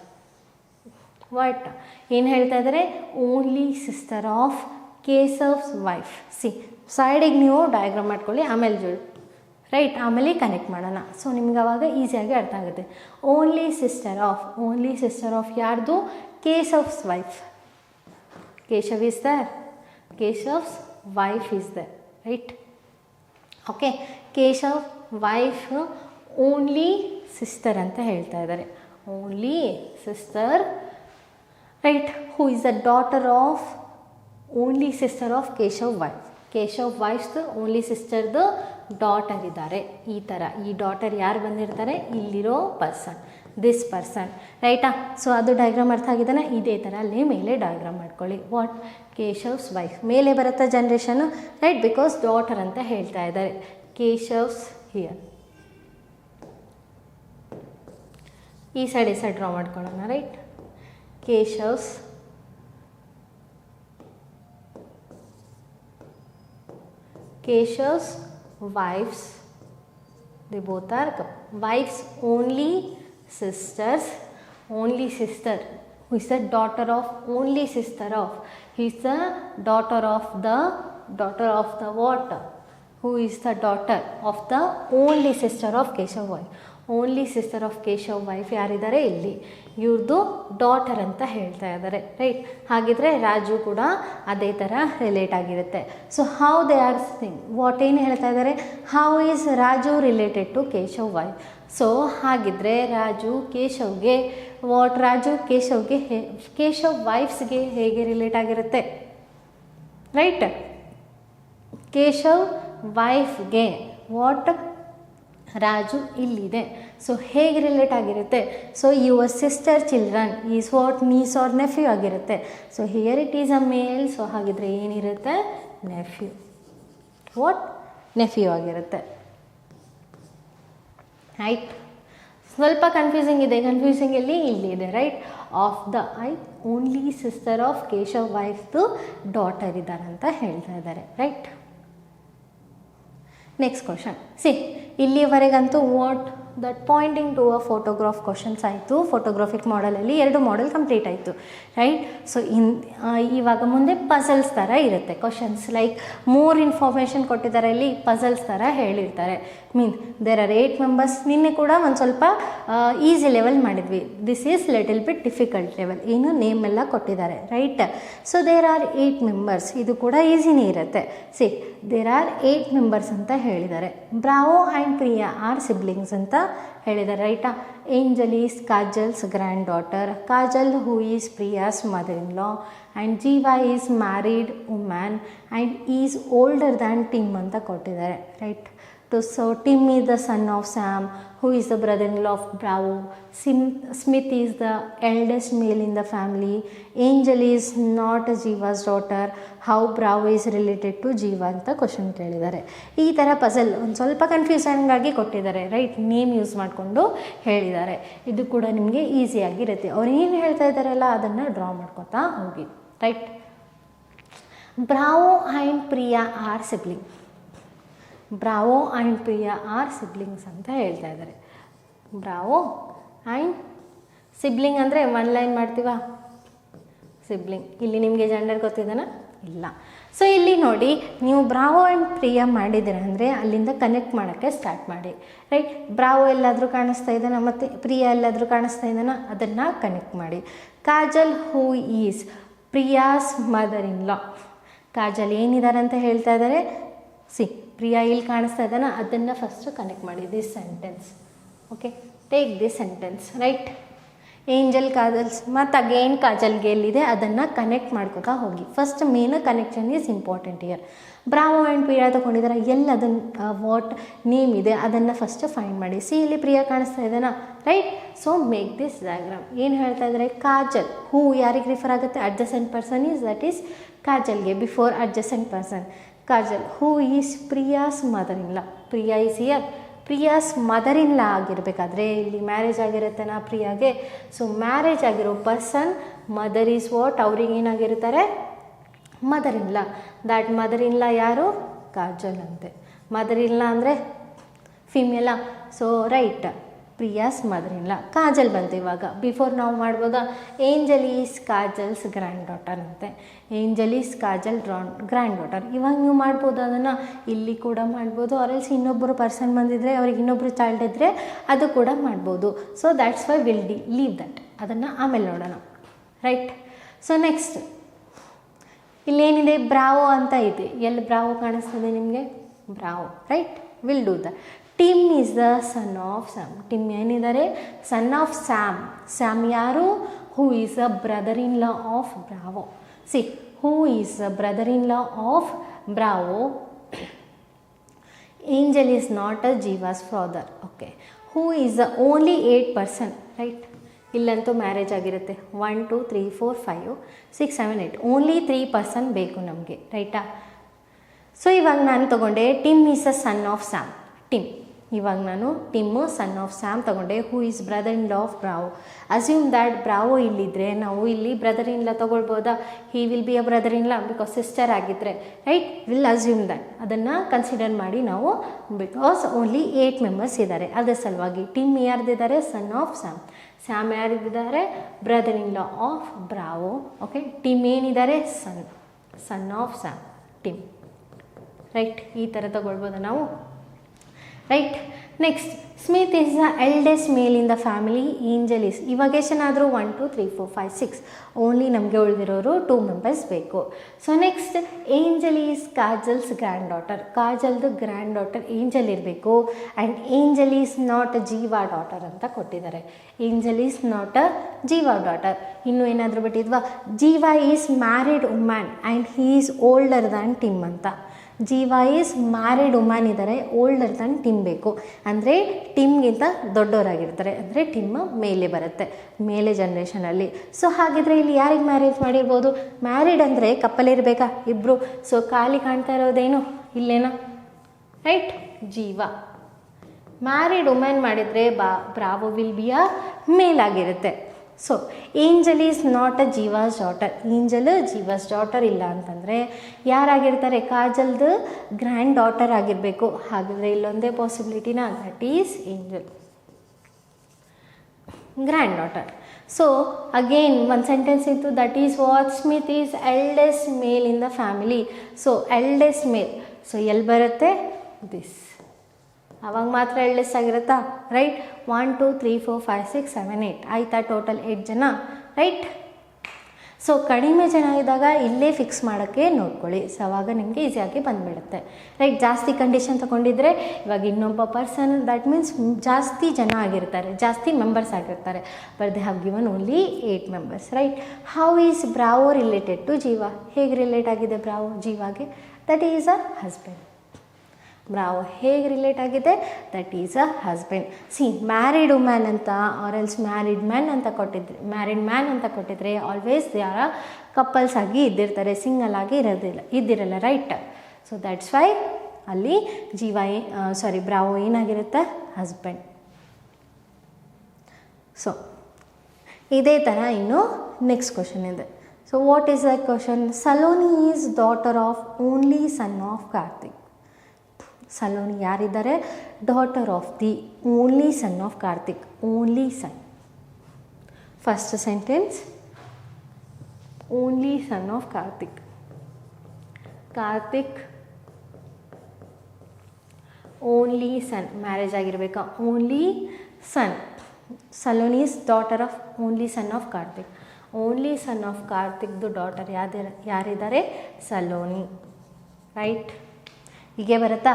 What ಏನು ಹೇಳ್ತಾ ಇದ್ದಾರೆ, only sister of Keshav's wife. C ಸೈಡಿಗೆ ನೀವು ಡಯಾಗ್ರಾಮ್ ಮಾಡ್ಕೊಳ್ಳಿ, ಆಮೇಲೆ ಜೋಡಿ, ರೈಟ್, ಆಮೇಲೆ ಕನೆಕ್ಟ್ ಮಾಡೋಣ. ಸೊ ನಿಮ್ಗೆ ಅವಾಗ ಈಸಿಯಾಗಿ ಅರ್ಥ ಆಗುತ್ತೆ. ಓನ್ಲಿ ಸಿಸ್ಟರ್ ಆಫ್ ಯಾರ್ದು, Keshav's wife. Keshav is there, Keshav's wife is there, right. Okay, Keshav wife only sister ಅಂತ ಹೇಳ್ತಾ ಇದ್ದಾರೆ, only sister, right. Who is the daughter of only sister of Keshav wife. Keshav ವೈಫ್ದು ಓನ್ಲಿ ಸಿಸ್ಟರ್ದು ಡಾಟರ್ ಇದ್ದಾರೆ. ಈ ಥರ ಈ ಡಾಟರ್ ಯಾರು ಬಂದಿರ್ತಾರೆ, ಇಲ್ಲಿರೋ ಪರ್ಸನ್, ದಿಸ್ ಪರ್ಸನ್, ರೈಟಾ. ಸೊ ಅದು ಡಯಾಗ್ರಾಮ್ ಅರ್ಥ ಆಗಿದ್ದಾನೆ. ಇದೇ ಥರ ಅಲ್ಲಿ ಮೇಲೆ ಡಯಾಗ್ರಾಮ್ ಮಾಡ್ಕೊಳ್ಳಿ. ವಾಟ್, ಕೇಶವ್ಸ್ ವೈಫ್ ಮೇಲೆ ಬರುತ್ತಾ ಜನ್ರೇಷನು, ರೈಟ್, ಬಿಕಾಸ್ ಡಾಟರ್ ಅಂತ ಹೇಳ್ತಾ ಇದ್ದಾರೆ. ಕೇಶವ್ಸ್ ಹಿಯರ್, ಈ ಸೈಡ್ ಡ್ರಾ ಮಾಡ್ಕೊಳ್ಳೋಣ, right. ಕೇಶವ್ಸ್ wives, they both are wives, only sisters, only sister, who is the daughter of, only sister of, he is the daughter of the what, who is the daughter of the only sister of Keshav wife. Only sister of Keshav wife ಯಾರಿದ್ದಾರೆ, ಇಲ್ಲಿ ಇವ್ರದ್ದು daughter ಅಂತ ಹೇಳ್ತಾ ಇದ್ದಾರೆ, right. ಹಾಗಿದ್ರೆ ರಾಜು ಕೂಡ ಅದೇ ಥರ ರಿಲೇಟ್ ಆಗಿರುತ್ತೆ. So how they are thing, what ಏನು ಹೇಳ್ತಾ ಇದ್ದಾರೆ, how is Raju related to Keshav wife. So ಹಾಗಿದ್ರೆ ರಾಜು ಕೇಶವ್ಗೆ, ವಾಟ್, ರಾಜು ಕೇಶವ್ಗೆ, ಕೇಶವ್ ವೈಫ್ಸ್ಗೆ ಹೇಗೆ ರಿಲೇಟ್ ಆಗಿರುತ್ತೆ, ರೈಟ್. ಕೇಶವ್ ವೈಫ್ಗೆ ವಾಟ್, ರಾಜು ಇಲ್ಲಿದೆ. ಸೊ ಹೇಗೆ ರಿಲೇಟ್ ಆಗಿರುತ್ತೆ, so your sister children is what, nieces or nephew ಆಗಿರುತ್ತೆ. So here it is a male. So ಹಾಗಿದ್ರೆ ಏನಿರುತ್ತೆ, ನೆಫ್ಯೂ, ವಾಟ್, ನೆಫ್ಯೂ ಆಗಿರುತ್ತೆ, ರೈಟ್. ಸ್ವಲ್ಪ ಕನ್ಫ್ಯೂಸಿಂಗ್ ಇದೆ, ಕನ್ಫ್ಯೂಸಿಂಗ್ ಇಲ್ಲಿ ಇದೆ, right. Of the only sister of Keshav ವೈಫ್ದು ಡಾಟರ್ ಇದ್ದಾರೆ ಅಂತ ಹೇಳ್ತಾ ಇದ್ದಾರೆ, ರೈಟ್. ನೆಕ್ಸ್ಟ್ ಕ್ವಶನ್, ಸಿ ಇಲ್ಲಿವರೆಗಂತೂ what, that pointing to a photograph questions ಆಯಿತು. ಫೋಟೋಗ್ರಾಫಿಕ್ ಮಾಡಲಲ್ಲಿ 2 ಮಾಡೆಲ್ ಕಂಪ್ಲೀಟ್ ಆಯಿತು, ರೈಟ್. ಸೊ ಇವಾಗ ಮುಂದೆ ಪಝಲ್ಸ್ ಥರ ಇರುತ್ತೆ ಕ್ವಶನ್ಸ್, ಲೈಕ್ ಮೋರ್ ಇನ್ಫಾರ್ಮೇಷನ್ ಕೊಟ್ಟಿದ್ದಾರೆ, ಇಲ್ಲಿ ಪಝಲ್ಸ್ ಥರ ಹೇಳಿರ್ತಾರೆ. There are 8 members. ನಿನ್ನೆ ಕೂಡ ಒಂದು ಸ್ವಲ್ಪ ಈಸಿ ಲೆವೆಲ್ ಮಾಡಿದ್ವಿ. This is little bit difficult level, ಏನು ನೇಮ್ ಎಲ್ಲ ಕೊಟ್ಟಿದ್ದಾರೆ, right. So there are 8 members, ಇದು ಕೂಡ ಈಸಿನೇ ಇರುತ್ತೆ. ಸಿ ದೇರ್ ಆರ್ 8 ಮೆಂಬರ್ಸ್ ಅಂತ ಹೇಳಿದ್ದಾರೆ. Bravo and Priya are siblings ಅಂತ ಹೇಳಿದ್ದಾರೆ, ರೈಟಾ. Angel is Kajal's granddaughter, Kajal who is Priya's mother in law, and Jeeva is married woman and is older than Tim ಅಂತ ಕೊಟ್ಟಿದ್ದಾರೆ, right. So Tim is the son of Sam, who is the brother-in-law of Bravo. Smith is the eldest male in the family. Angel is not Jeeva's daughter. How Bravo is related to Jeeva ಅಂತ question ಕೇಳಿದ್ದಾರೆ. ಈ ಥರ puzzle ಒಂದು ಸ್ವಲ್ಪ confusion ಆಗಿ ಕೊಟ್ಟಿದ್ದಾರೆ, right. Name use ಮಾಡಿಕೊಂಡು ಹೇಳಿದ್ದಾರೆ. ಇದು ಕೂಡ ನಿಮಗೆ ಈಸಿಯಾಗಿರುತ್ತೆ. ಅವ್ರು ಏನು ಹೇಳ್ತಾ ಇದ್ದಾರಲ್ಲ ಅದನ್ನು ಡ್ರಾ ಮಾಡ್ಕೊತಾ ಹೋಗಿ, right. Bravo and Priya are sibling. Bravo and Priya are siblings ಅಂತ ಹೇಳ್ತಾ ಇದ್ದಾರೆ. ಬ್ರಾವೋ ಆ್ಯಂಡ್ ಸಿಬ್ಲಿಂಗ್ ಅಂದರೆ 1 ಲೈನ್ ಮಾಡ್ತೀವ, ಸಿಬ್ಲಿಂಗ್. ಇಲ್ಲಿ ನಿಮಗೆ ಜೆಂಡರ್ ಗೊತ್ತಿದ್ದಾನ? ಇಲ್ಲ. ಸೊ ಇಲ್ಲಿ ನೋಡಿ, ನೀವು ಬ್ರಾವೋ ಆ್ಯಂಡ್ ಪ್ರಿಯಾ ಮಾಡಿದ್ದೀರ ಅಂದರೆ ಅಲ್ಲಿಂದ ಕನೆಕ್ಟ್ ಮಾಡೋಕ್ಕೆ ಸ್ಟಾರ್ಟ್ ಮಾಡಿ, ರೈಟ್. ಬ್ರಾವೋ ಎಲ್ಲಾದರೂ ಕಾಣಿಸ್ತಾ ಇದ್ದಾನ ಮತ್ತು ಪ್ರಿಯಾ ಎಲ್ಲಾದರೂ ಕಾಣಿಸ್ತಾ ಇದ್ದಾನ, ಅದನ್ನು ಕನೆಕ್ಟ್ ಮಾಡಿ. Kajal who is Priya's mother in law. Kajal ಏನಿದ್ದಾರೆ ಅಂತ ಹೇಳ್ತಾ ಇದ್ದಾರೆ. ಸಿ ಪ್ರಿಯಾ ಇಲ್ಲಿ ಕಾಣಿಸ್ತಾ ಇದ್ದಾನ, ಅದನ್ನು ಫಸ್ಟು ಕನೆಕ್ಟ್ ಮಾಡಿ. This sentence, okay. Take this sentence, right. Angel Kajal's ಮತ್ತು ಅಗೇನ್ ಕಾಜಲ್ಗೆ ಎಲ್ಲಿದೆ ಅದನ್ನು ಕನೆಕ್ಟ್ ಮಾಡ್ಕೋತಾ ಹೋಗಿ. First main connection is important here. Bravo and Priya ತೊಗೊಂಡಿದ್ದಾರೆ, ಎಲ್ಲಿ ಅದನ್ನು ವಾಟ್ ನೇಮ್ ಇದೆ ಅದನ್ನು ಫಸ್ಟ್ ಫೈಂಡ್ ಮಾಡಿ. ಸಿ ಇಲ್ಲಿ ಪ್ರಿಯಾ ಕಾಣಿಸ್ತಾ ಇದ್ದಾನ, right. So make this diagram. ಏನು ಹೇಳ್ತಾ ಇದ್ದಾರೆ? ಕಾಜಲ್ ಹೂ ಯಾರಿಗೆ ರಿಫರ್ ಆಗುತ್ತೆ? Adjacent person is, that is ಕಾಜಲ್ಗೆ before adjacent person. Kajal who is Priya's mother in law. Priya is here. Priya's mother in law ಆಗಿರಬೇಕಾದ್ರೆ ಇಲ್ಲಿ ಮ್ಯಾರೇಜ್ ಆಗಿರುತ್ತೆನಾ ಪ್ರಿಯಾಗೆ. ಸೊ ಮ್ಯಾರೇಜ್ ಆಗಿರೋ ಪರ್ಸನ್ ಮದರ್ ಈಸ್ ವಾಟ್? ಅವ್ರಿಗೆ ಏನಾಗಿರ್ತಾರೆ? Mother in law. That mother in law ಯಾರು? ಕಾಜಲ್ ಅಂತೆ. ಮದರ್ ಇನ್ ಲಾ ಅಂದರೆ ಫಿಮೇಲಾ? So right, Priya's mother in law. Kajal ಬಂತು ಇವಾಗ. ಬಿಫೋರ್ ನಾವು ಮಾಡ್ಬೋದಾ? Angel is Kajal's granddaughter ಅಂತೆ. Angel is Kajal grand daughter. ಇವಾಗ ನೀವು ಮಾಡ್ಬೋದು ಅದನ್ನು, ಇಲ್ಲಿ ಕೂಡ ಮಾಡ್ಬೋದು. ಆರೆಲ್ಸ್ ಇನ್ನೊಬ್ಬರು ಪರ್ಸನ್ ಬಂದಿದ್ದರೆ ಅವ್ರಿಗೆ ಇನ್ನೊಬ್ಬರು ಚೈಲ್ಡ್ ಇದ್ದರೆ ಅದು ಕೂಡ ಮಾಡ್ಬೋದು. So that's why will leave that. ಅದನ್ನು ಆಮೇಲೆ ನೋಡೋಣ, ರೈಟ್. ಸೊ ನೆಕ್ಸ್ಟ್ ಇಲ್ಲೇನಿದೆ? ಬ್ರಾವೋ ಅಂತ ಇದೆ. ಎಲ್ಲಿ ಬ್ರಾವೋ ಕಾಣಿಸ್ತದೆ ನಿಮಗೆ? Bravo, right. Will do the. Tim is the son of Sam. Tim ಏನಿದ್ದಾರೆ? Son of Sam. ಸ್ಯಾಮ್ ಯಾರು? Who is a brother in law of Bravo. See who is a brother in law of Bravo. Angel is not a Jeeva's father. Okay. Who is the only 8 person, right. ಇಲ್ಲಂತೂ marriage ಆಗಿರುತ್ತೆ. 1 2 3 4 5 6 7 8 only 3 person ಬೇಕು ನಮಗೆ, ರೈಟಾ. So ಇವಾಗ ನಾನು ತೊಗೊಂಡೆ Tim is a son of Sam. Tim. ಇವಾಗ ನಾನು Tim son of Sam ತೊಗೊಂಡೆ. Who is brother in law of Bravo. Assume that Bravo ಇಲ್ಲಿದ್ದರೆ ನಾವು ಇಲ್ಲಿ ಬ್ರದರ್ ಇನ್ ಲಾ ತೊಗೊಳ್ಬೋದಾ? He will be a brother in law because sister ಆಗಿದ್ದರೆ, right. Will assume that. ಅದನ್ನು consider ಮಾಡಿ ನಾವು, because only 8 members ಇದ್ದಾರೆ, ಅದ್ರ ಸಲುವಾಗಿ. ಟಿಮ್ ಯಾರ್ದಿದ್ದಾರೆ? Son of Sam. ಸ್ಯಾಮ್ ಯಾರಿದ್ದಾರೆ? Brother in law of Bravo. Okay. Tim ಏನಿದ್ದಾರೆ? Son of Sam, Tim, right. ಈ ಥರ ತೊಗೊಳ್ಬೋದು ನಾವು, ರೈಟ್. Next, Smith is the eldest male in the family. Angel is, ಇವಾಗ ಎಷ್ಟನಾದರೂ 1 2 3 4 5 6 ಓನ್ಲಿ ನಮಗೆ ಉಳಿದಿರೋರು 2 ಮೆಂಬರ್ಸ್ ಬೇಕು. So next, Angel is Kajal's granddaughter. ಕಾಜಲ್ದು ಗ್ರ್ಯಾಂಡ್ ಡಾಟರ್ ಏಂಜಲ್ ಇರಬೇಕು. And Angel is not a Jeeva daughter ಅಂತ ಕೊಟ್ಟಿದ್ದಾರೆ. Angel is not a Jeeva daughter. ಇನ್ನೂ ಏನಾದರೂ ಬಿಟ್ಟಿದ್ವಾ? Jeeva is married woman and he is older than Tim ಅಂತ. ಜೀವಾ ಈಸ್ ಮ್ಯಾರಿಡ್ ವುಮ್ಯಾನ್ ಇದ್ದಾರೆ, older than Tim ಬೇಕು. ಅಂದರೆ ಟಿಮ್ಗಿಂತ ದೊಡ್ಡವರಾಗಿರ್ತಾರೆ, ಅಂದರೆ ಟಿಮ್ ಮೇಲೆ ಬರುತ್ತೆ, ಮೇಲೆ ಜನ್ರೇಷನಲ್ಲಿ. ಸೊ ಹಾಗಿದ್ರೆ ಇಲ್ಲಿ ಯಾರಿಗೆ ಮ್ಯಾರೇಜ್ ಮಾಡಿರ್ಬೋದು? ಮ್ಯಾರಿಡ್ ಅಂದರೆ ಕಪ್ಪಲ್ ಇರಬೇಕಾ? ಇಬ್ಬರು. ಸೊ ಖಾಲಿ ಕಾಣ್ತಾ ಇರೋದೇನು ಇಲ್ಲೇನಾ? ರೈಟ್, ಜೀವಾ. ಮ್ಯಾರಿಡ್ ವುಮೆನ್ ಮಾಡಿದರೆ Bravo will be a male ಆಗಿರುತ್ತೆ. So Angel is not a Jeeva's daughter. Angel Jeeva's daughter ಇಲ್ಲ ಅಂತಂದರೆ ಯಾರಾಗಿರ್ತಾರೆ? ಕಾಜಲ್ದು ಗ್ರ್ಯಾಂಡ್ ಡಾಟರ್ ಆಗಿರಬೇಕು. ಹಾಗಾದರೆ ಇಲ್ಲೊಂದೇ ಪಾಸಿಬಿಲಿಟಿನ, that is Angel. Granddaughter. So again ಒಂದು ಸೆಂಟೆನ್ಸ್ ಇತ್ತು, that is what Smith is eldest male in the family. So eldest male, so ಎಲ್ಲಿ ಬರುತ್ತೆ ದಿಸ್, ಅವಾಗ ಮಾತ್ರ ಎಲ್ಡೆಸ್ಟ್ ಆಗಿರುತ್ತಾ, ರೈಟ್. 1 2 3 4 5 6 7 8 ಆಯಿತಾ, ಟೋಟಲ್ 8 ಜನ, ರೈಟ್. ಸೊ ಕಡಿಮೆ ಜನ ಇದ್ದಾಗ ಇಲ್ಲೇ ಫಿಕ್ಸ್ ಮಾಡೋಕ್ಕೆ ನೋಡ್ಕೊಳ್ಳಿ. ಸೊ ಅವಾಗ ನಿಮಗೆ ಈಸಿಯಾಗಿ ಬಂದುಬಿಡುತ್ತೆ, ರೈಟ್. ಜಾಸ್ತಿ ಕಂಡೀಷನ್ ತೊಗೊಂಡಿದ್ರೆ ಇವಾಗ ಇನ್ನೊಬ್ಬ ಪರ್ಸನ್, ದಟ್ ಮೀನ್ಸ್ ಜಾಸ್ತಿ ಜನ ಆಗಿರ್ತಾರೆ, ಜಾಸ್ತಿ ಮೆಂಬರ್ಸ್ ಆಗಿರ್ತಾರೆ. But they have given only 8 members, right. How is Bravo related to Jeeva, ಹೇಗೆ ರಿಲೇಟ್ ಆಗಿದೆ ಬ್ರಾವೋ ಜೀವಾಗೆ, that is a husband. Bravo ಹೇಗೆ ರಿಲೇಟ್ ಆಗಿದೆ, that is a husband. See married women ಅಂತ ಆರ್ ಎಲ್ಸ್ ಮ್ಯಾರಿಡ್ ಮ್ಯಾನ್ ಅಂತ ಕೊಟ್ಟಿದ್ರೆ, married man ಅಂತ ಕೊಟ್ಟಿದ್ರೆ ಆಲ್ವೇಸ್ ದೇ ಆರ್ ಕಪಲ್ಸ್ ಆಗಿ ಇದ್ದಿರ್ತಾರೆ, ಸಿಂಗಲ್ ಆಗಿ ಇದ್ದಿರಲ್ಲ, ರೈಟ್. ಸೊ ದ್ಯಾಟ್ಸ್ ವೈ ಅಲ್ಲಿ ಜೀವ ಬ್ರಾವೋ ಏನಾಗಿರುತ್ತೆ, ಹಸ್ಬೆಂಡ್. ಸೊ ಇದೇ ಥರ ಇನ್ನು ನೆಕ್ಸ್ಟ್ ಕ್ವಶನ್ ಇದೆ. So what is the question, Saloni is daughter of only son of Karthik. Saloni ಯಾರಿದ್ದಾರೆ, daughter of the only son of Karthik, only son. First sentence, only son of Karthik. Karthik only son, marriage ಆಗಿರಬೇಕಾ, only son. Saloni is daughter of only son of Karthik. Only son of ಕಾರ್ತಿಕ್ದು daughter ಯಾರಿದ್ದಾರೆ, Saloni, right. ಹೀಗೆ ಬರುತ್ತಾ,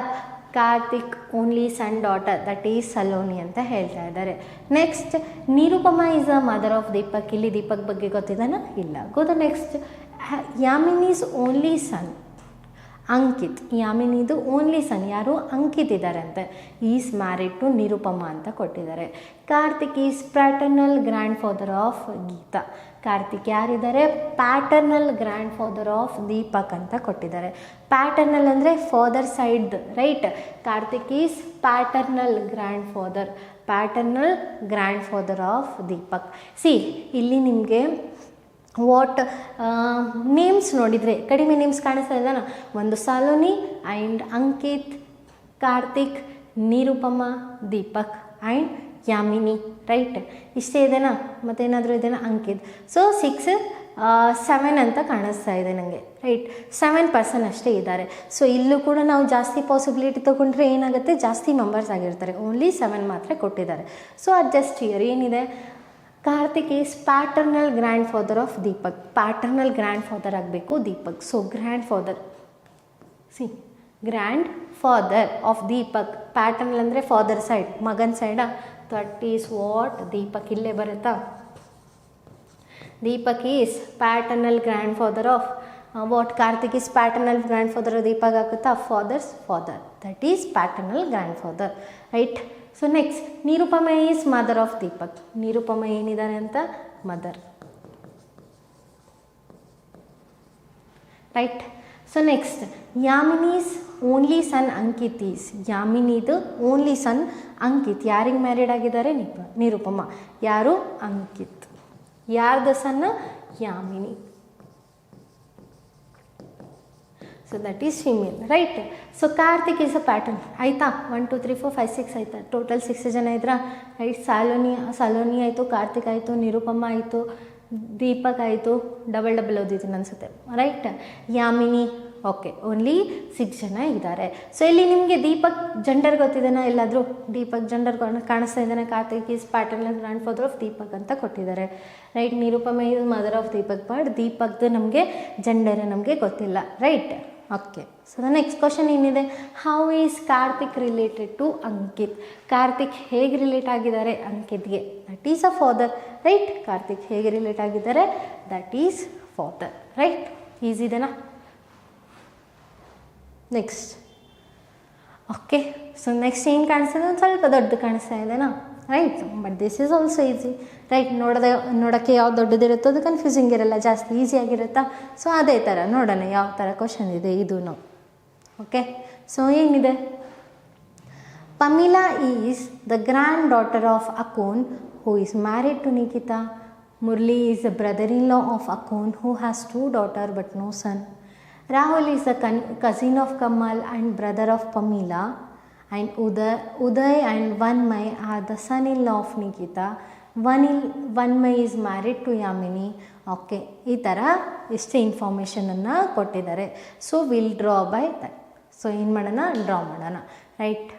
Karthik only son daughter, that is Saloni ಅಂತ ಹೇಳ್ತಾ ಇದ್ದಾರೆ. Next, Nirupama is a mother of Deepak. ಇಲ್ಲಿ ದೀಪಕ್ ಬಗ್ಗೆ ಗೊತ್ತಿದ್ದಾನ, ಇಲ್ಲ. ಗೊತ್ತಾ. Next, Yamini's only son Ankit. ಯಾಮಿನಿದು ಓನ್ಲಿ ಸನ್ ಯಾರು, ಅಂಕಿತ್ ಇದ್ದಾರೆ ಅಂತೆ. ಈಸ್ ಮ್ಯಾರಿಡ್ ಟು ನಿರುಪಮಾ ಅಂತ ಕೊಟ್ಟಿದ್ದಾರೆ. Karthik is paternal grandfather of Geeta. Karthik ಯಾರಿದ್ದಾರೆ, paternal grandfather of Deepak ಅಂತ ಕೊಟ್ಟಿದ್ದಾರೆ. ಪ್ಯಾಟರ್ನಲ್ ಅಂದರೆ father side, right. Karthik is paternal grandfather, paternal grandfather of Deepak. See ಇಲ್ಲಿ ನಿಮಗೆ ವಾಟ್ ನೇಮ್ಸ್ ನೋಡಿದರೆ ಕಡಿಮೆ ನೇಮ್ಸ್ ಕಾಣಿಸ್ತಾ ಇದ್ದಾನ, ಒಂದು Saloni and Ankit, Karthik, Nirupama, Deepak and Yamini, right. ಇಷ್ಟೇ ಇದೆನಾ, ಮತ್ತೇನಾದರೂ ಇದೆನಾ, ಅಂಕಿತ್. ಸೊ 6 7 ಅಂತ ಕಾಣಿಸ್ತಾ ಇದೆ ನನಗೆ, ರೈಟ್. 7 ಪರ್ಸನ್ ಅಷ್ಟೇ ಇದ್ದಾರೆ. ಸೊ ಇಲ್ಲೂ ಕೂಡ ನಾವು ಜಾಸ್ತಿ ಪಾಸಿಬಿಲಿಟಿ ತೊಗೊಂಡ್ರೆ ಏನಾಗುತ್ತೆ, ಜಾಸ್ತಿ ಮೆಂಬರ್ಸ್ ಆಗಿರ್ತಾರೆ. ಓನ್ಲಿ 7 ಮಾತ್ರ ಕೊಟ್ಟಿದ್ದಾರೆ. ಸೊ ಅಡ್ಜಸ್ಟ್ ಹಿಯರ್ ಏನಿದೆ, Karthik is paternal grandfather of Deepak. Paternal grandfather ಆಗಬೇಕು Deepak. So grandfather, see grandfather of Deepak. Paternal ಅಂದರೆ ಫಾದರ್ ಸೈಡ್, ಮಗನ ಸೈಡಾ, ದಟ್ ಈಸ್ ವಾಟ್ ದೀಪಕ್. ಇಲ್ಲೇ ಬರುತ್ತಾ, Deepak is paternal grandfather of what, Karthik is paternal grandfather of Deepak ಆಗುತ್ತಾ, father's father, that is paternal grandfather, right. So next, Nirupama is mother of Deepak. Nirupama ಏನಿದ್ದಾರೆ ಅಂತ, mother, right. So next, Yamini's only son Ankit is. ಯಾಮಿನಿದು only son Ankit. ಯಾರಿಗೆ married ಆಗಿದ್ದಾರೆ, ನಿರುಪಮಾ. ಯಾರು, ಅಂಕಿತ್. ಯಾರ್ದು ಸನ್ನ, Yamini. So that is female, right. So Karthik is a pattern, ಆಯಿತಾ. 1 2 3 4 5 6 ಆಯಿತಾ, ಟೋಟಲ್ 6 ಜನ ಇದ್ರಾ, ರೈಟ್. ಸಲೋನಿ ಆಯಿತು, ಕಾರ್ತಿಕ್ ಆಯಿತು, ನಿರುಪಮಾ ಆಯಿತು, ದೀಪಕ್ ಆಯಿತು, ಡಬಲ್ ಓದಿದ್ದೀನಿ ಅನಿಸುತ್ತೆ, ರೈಟ್. ಯಾಮಿನಿ, ಓಕೆ, ಓನ್ಲಿ 6 ಜನ ಇದ್ದಾರೆ. ಸೊ ಇಲ್ಲಿ ನಿಮಗೆ ದೀಪಕ್ ಜೆಂಡರ್ ಗೊತ್ತಿದೆನಾ, ಎಲ್ಲಾದರೂ ದೀಪಕ್ ಜೆಂಡರ್ ಕಾಣಿಸ್ತಾ ಇದ್ದಾನೆ. Karthik is paternal grandfather of Deepak ಅಂತ ಕೊಟ್ಟಿದ್ದಾರೆ, right. Nirupama is mother of Deepak, but ದೀಪಕ್ದು ನಮಗೆ ಜೆಂಡರ್ ನಮಗೆ ಗೊತ್ತಿಲ್ಲ, right. Okay. So the next question ಏನಿದೆ, how is Karthik related to Ankit. Karthik ಹೇಗೆ ರಿಲೇಟ್ ಆಗಿದ್ದಾರೆ ಅಂಕಿತ್ಗೆ, that is a father, right. Karthik ಹೇಗೆ ರಿಲೇಟ್ ಆಗಿದ್ದಾರೆ, that is father, right. Easy ಇದೆನಾ. Next, okay. ಸೊ ನೆಕ್ಸ್ಟ್ ಏನು ಕಾಣಿಸ್ತಿದೆ, ಒಂದು ಸ್ವಲ್ಪ ದೊಡ್ಡದು ಕಾಣಿಸ್ತಾ ಇದೆನಾ, right. But this is also easy, right. ನೋಡೋಕ್ಕೆ ಯಾವ್ದು ದೊಡ್ಡದಿರುತ್ತೋ ಅದು ಕನ್ಫ್ಯೂಸಿಂಗ್ ಇರಲ್ಲ, ಜಾಸ್ತಿ ಈಸಿಯಾಗಿರುತ್ತಾ. ಸೊ ಅದೇ ಥರ ನೋಡೋಣ ಯಾವ ಥರ ಕ್ವಶನ್ ಇದೆ ಇದು. ಓಕೆ. ಸೊ ಏನಿದೆ, Pamela is the grand daughter of Akon who is married to Nikhita. Murali is the brother in law of Akon who has 2 daughter but no son. Rahul is the cousin of Kamal and brother of Pamela, and Uday and Vanmay are the son-in-law of Nikita. Vanmay is married to Yamini. Okay, ಈ ಥರ ಇಷ್ಟು ಇನ್ಫಾರ್ಮೇಷನನ್ನು ಕೊಟ್ಟಿದ್ದಾರೆ. So will draw by that. ಸೊ ಏನು ಮಾಡೋಣ, draw ಮಾಡೋಣ. Right,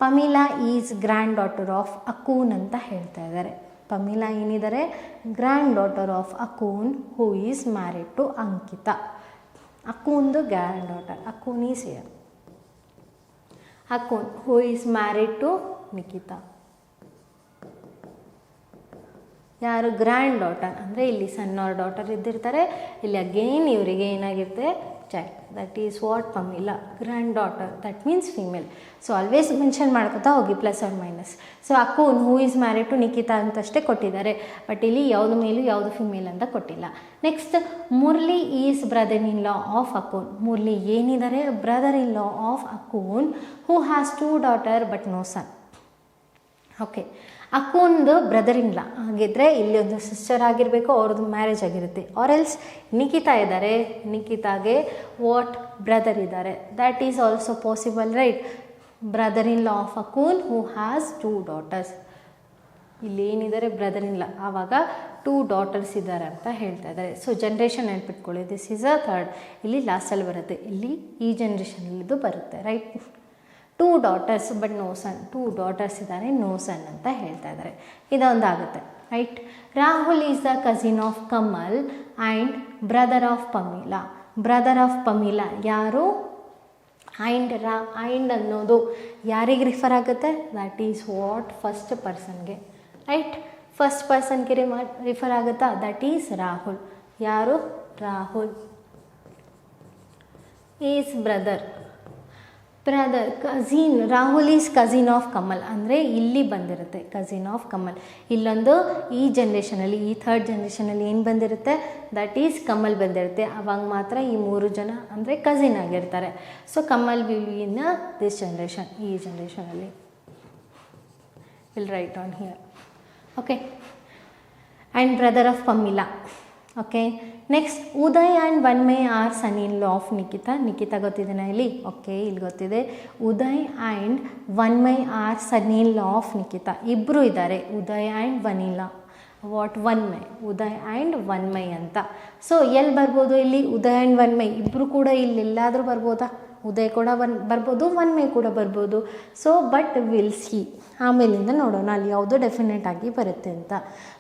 Pamela is grand daughter of ಅಕೂನ್ ಅಂತ ಹೇಳ್ತಾ ಇದ್ದಾರೆ. ಪಮೀಲಾ ಏನಿದ್ದಾರೆ, grand daughter of ಅಕೂನ್ who is married to Ankita. ಅಕೂನ್ದು granddaughter, Akon is here. Akon who is married to Nikhita. ಯಾರು, ಗ್ರ್ಯಾಂಡ್ ಡಾಟರ್ ಅಂದರೆ ಇಲ್ಲಿ ಸನ್ ಆರ್ ಡಾಟರ್ ಇದ್ದಿರ್ತಾರೆ. ಇಲ್ಲಿ ಅಗೇನ್ ಇವರಿಗೆ ಏನಾಗಿರುತ್ತೆ, child. That is what Pamela, granddaughter, that means female. So always mention ಮಾಡ್ಕೊತಾ ಹೋಗಿ plus or minus. So Akon who is married to Nikhita ಅಂತಷ್ಟೇ ಕೊಟ್ಟಿದ್ದಾರೆ, ಬಟ್ ಇಲ್ಲಿ ಯಾವುದು ಮೇಲು ಯಾವುದು ಫಿಮೇಲ್ ಅಂತ ಕೊಟ್ಟಿಲ್ಲ. Next, Murali is brother in law of Akon. Murali ಏನಿದ್ದಾರೆ, brother in law of ಅಕೂನ್ who has 2 daughter but no son. Okay, ಅಕೂನ್ದು ಬ್ರದರ್ ಇನ್ ಲಾ ಹಾಗಿದ್ರೆ ಇಲ್ಲಿ ಒಂದು ಸಿಸ್ಟರ್ ಆಗಿರಬೇಕು, ಅವ್ರದ್ದು ಮ್ಯಾರೇಜ್ ಆಗಿರುತ್ತೆ. ಆರ್ ಎಲ್ಸ್ ನಿಖಿತಾ ಇದ್ದಾರೆ, ನಿಖಿತಾಗೆ ವಾಟ್ ಬ್ರದರ್ ಇದ್ದಾರೆ. That is also possible, right. Brother in law of ಅಕೂನ್ who has 2 daughters. ಇಲ್ಲಿ ಏನಿದ್ದಾರೆ, ಬ್ರದರ್ ಇನ್ ಲಾ, ಆವಾಗ 2 ಡಾಟರ್ಸ್ ಇದ್ದಾರೆ ಅಂತ ಹೇಳ್ತಾ ಇದ್ದಾರೆ. ಸೊ ಜನ್ರೇಷನ್ ನೆನ್ಪಿಟ್ಕೊಳ್ಳಿ, ದಿಸ್ ಈಸ್ ಅ ಥರ್ಡ್. ಇಲ್ಲಿ ಲಾಸ್ಟಲ್ಲಿ ಬರುತ್ತೆ, ಇಲ್ಲಿ ಈ ಜನ್ರೇಷನಲ್ಲಿದ್ದು ಬರುತ್ತೆ, right. 2 daughters but no son. 2 daughters ಇದ್ದಾರೆ, ನೋ ಸನ್ ಅಂತ ಹೇಳ್ತಾ ಇದ್ದಾರೆ. ಇದೊಂದಾಗುತ್ತೆ, right. Rahul is the cousin of Kamal and brother of Pamela. Brother of Pamela ಯಾರು, ಆ್ಯಂಡ್ ಅನ್ನೋದು ಯಾರಿಗೆ ರಿಫರ್ ಆಗುತ್ತೆ, ದ್ಯಾಟ್ ಈಸ್ ವಾಟ್ ಫಸ್ಟ್ ಪರ್ಸನ್ಗೆ, ರೈಟ್. ಫಸ್ಟ್ ಪರ್ಸನ್ಗೆ ರಿಫರ್ ಆಗುತ್ತಾ, ದಟ್ ಈಸ್ ರಾಹುಲ್. ಯಾರು, Rahul is brother. Cousin, Rahul is cousin of Kamal ಅಂದರೆ ಇಲ್ಲಿ ಬಂದಿರುತ್ತೆ ಕಝಿನ್ ಆಫ್ ಕಮಲ್. ಇಲ್ಲೊಂದು ಈ ಜನ್ರೇಷನಲ್ಲಿ, ಈ ಥರ್ಡ್ ಜನ್ರೇಷನಲ್ಲಿ ಏನು ಬಂದಿರುತ್ತೆ, ದಟ್ ಈಸ್ ಕಮಲ್ ಬಂದಿರುತ್ತೆ. ಅವಾಗ ಮಾತ್ರ ಈ 3 ಜನ ಅಂದರೆ ಕಝಿನ್ ಆಗಿರ್ತಾರೆ. So Kamal will be in this generation, ಈ ಜನ್ರೇಷನಲ್ಲಿ. Will write on here. Okay, and brother of Pamela. Okay, next, Uday and Vanmay are son in law of Nikhita. Nikhita ಗೊತ್ತಿದೆನಾ ಇಲ್ಲಿ? ಓಕೆ, ಇಲ್ಲಿ ಗೊತ್ತಿದೆ. Uday and Vanmay are son in law of Nikhita. ಇಬ್ಬರು ಇದ್ದಾರೆ, Uday and ವನಿಲಾ. What, Vanmay, Uday and Vanmay ಅಂತ. ಸೊ ಎಲ್ಲಿ ಬರ್ಬೋದು ಇಲ್ಲಿ, ಉದಯ್ ಆ್ಯಂಡ್ ವನ್ಮಯ್ ಇಬ್ಬರು ಕೂಡ ಇಲ್ಲಿ ಎಲ್ಲಾದರೂ ಬರ್ಬೋದಾ? ಉದಯ್ ಕೂಡ ಬರ್ಬೋದು, ವನ್ಮಯ್ ಕೂಡ ಬರ್ಬೋದು. ಸೊ ಬಟ್ ವಿಲ್ ಸಿ, ಆಮೇಲಿಂದ ನೋಡೋಣ ಅಲ್ಲಿ ಯಾವುದು ಡೆಫಿನೆಟ್ ಆಗಿ ಬರುತ್ತೆ ಅಂತ.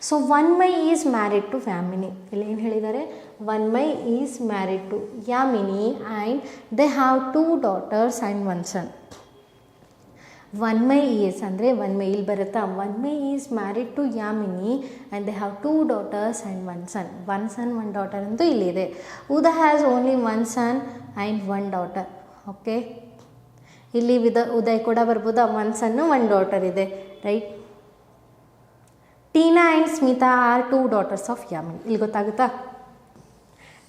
So Vanmay is married to Yamini. ಇಲ್ಲಿ ಏನು ಹೇಳಿದ್ದಾರೆ, Vanmay is married to Yamini and they have 2 daughters and 1 son. Vanmay is ಅಂದರೆ ವನ್ಮಯ್ ಇಲ್ಲಿ ಬರುತ್ತಾ, Vanmay is married to Yamini and they have 2 daughters and 1 son. 1 son 1 daughter ಅಂತೂ ಇಲ್ಲಿದೆ. Uday has only 1 son and 1 daughter. Okay, ಇಲ್ಲಿ ಉದಯ್ ಕೂಡ ಬರ್ಬೋದಾ, 1 ಸನ್ನು 1 ಡಾಟರ್ ಇದೆ, right. Tina and Smita are 2 daughters of Yamini. ಇಲ್ಲಿ ಗೊತ್ತಾಗುತ್ತಾ,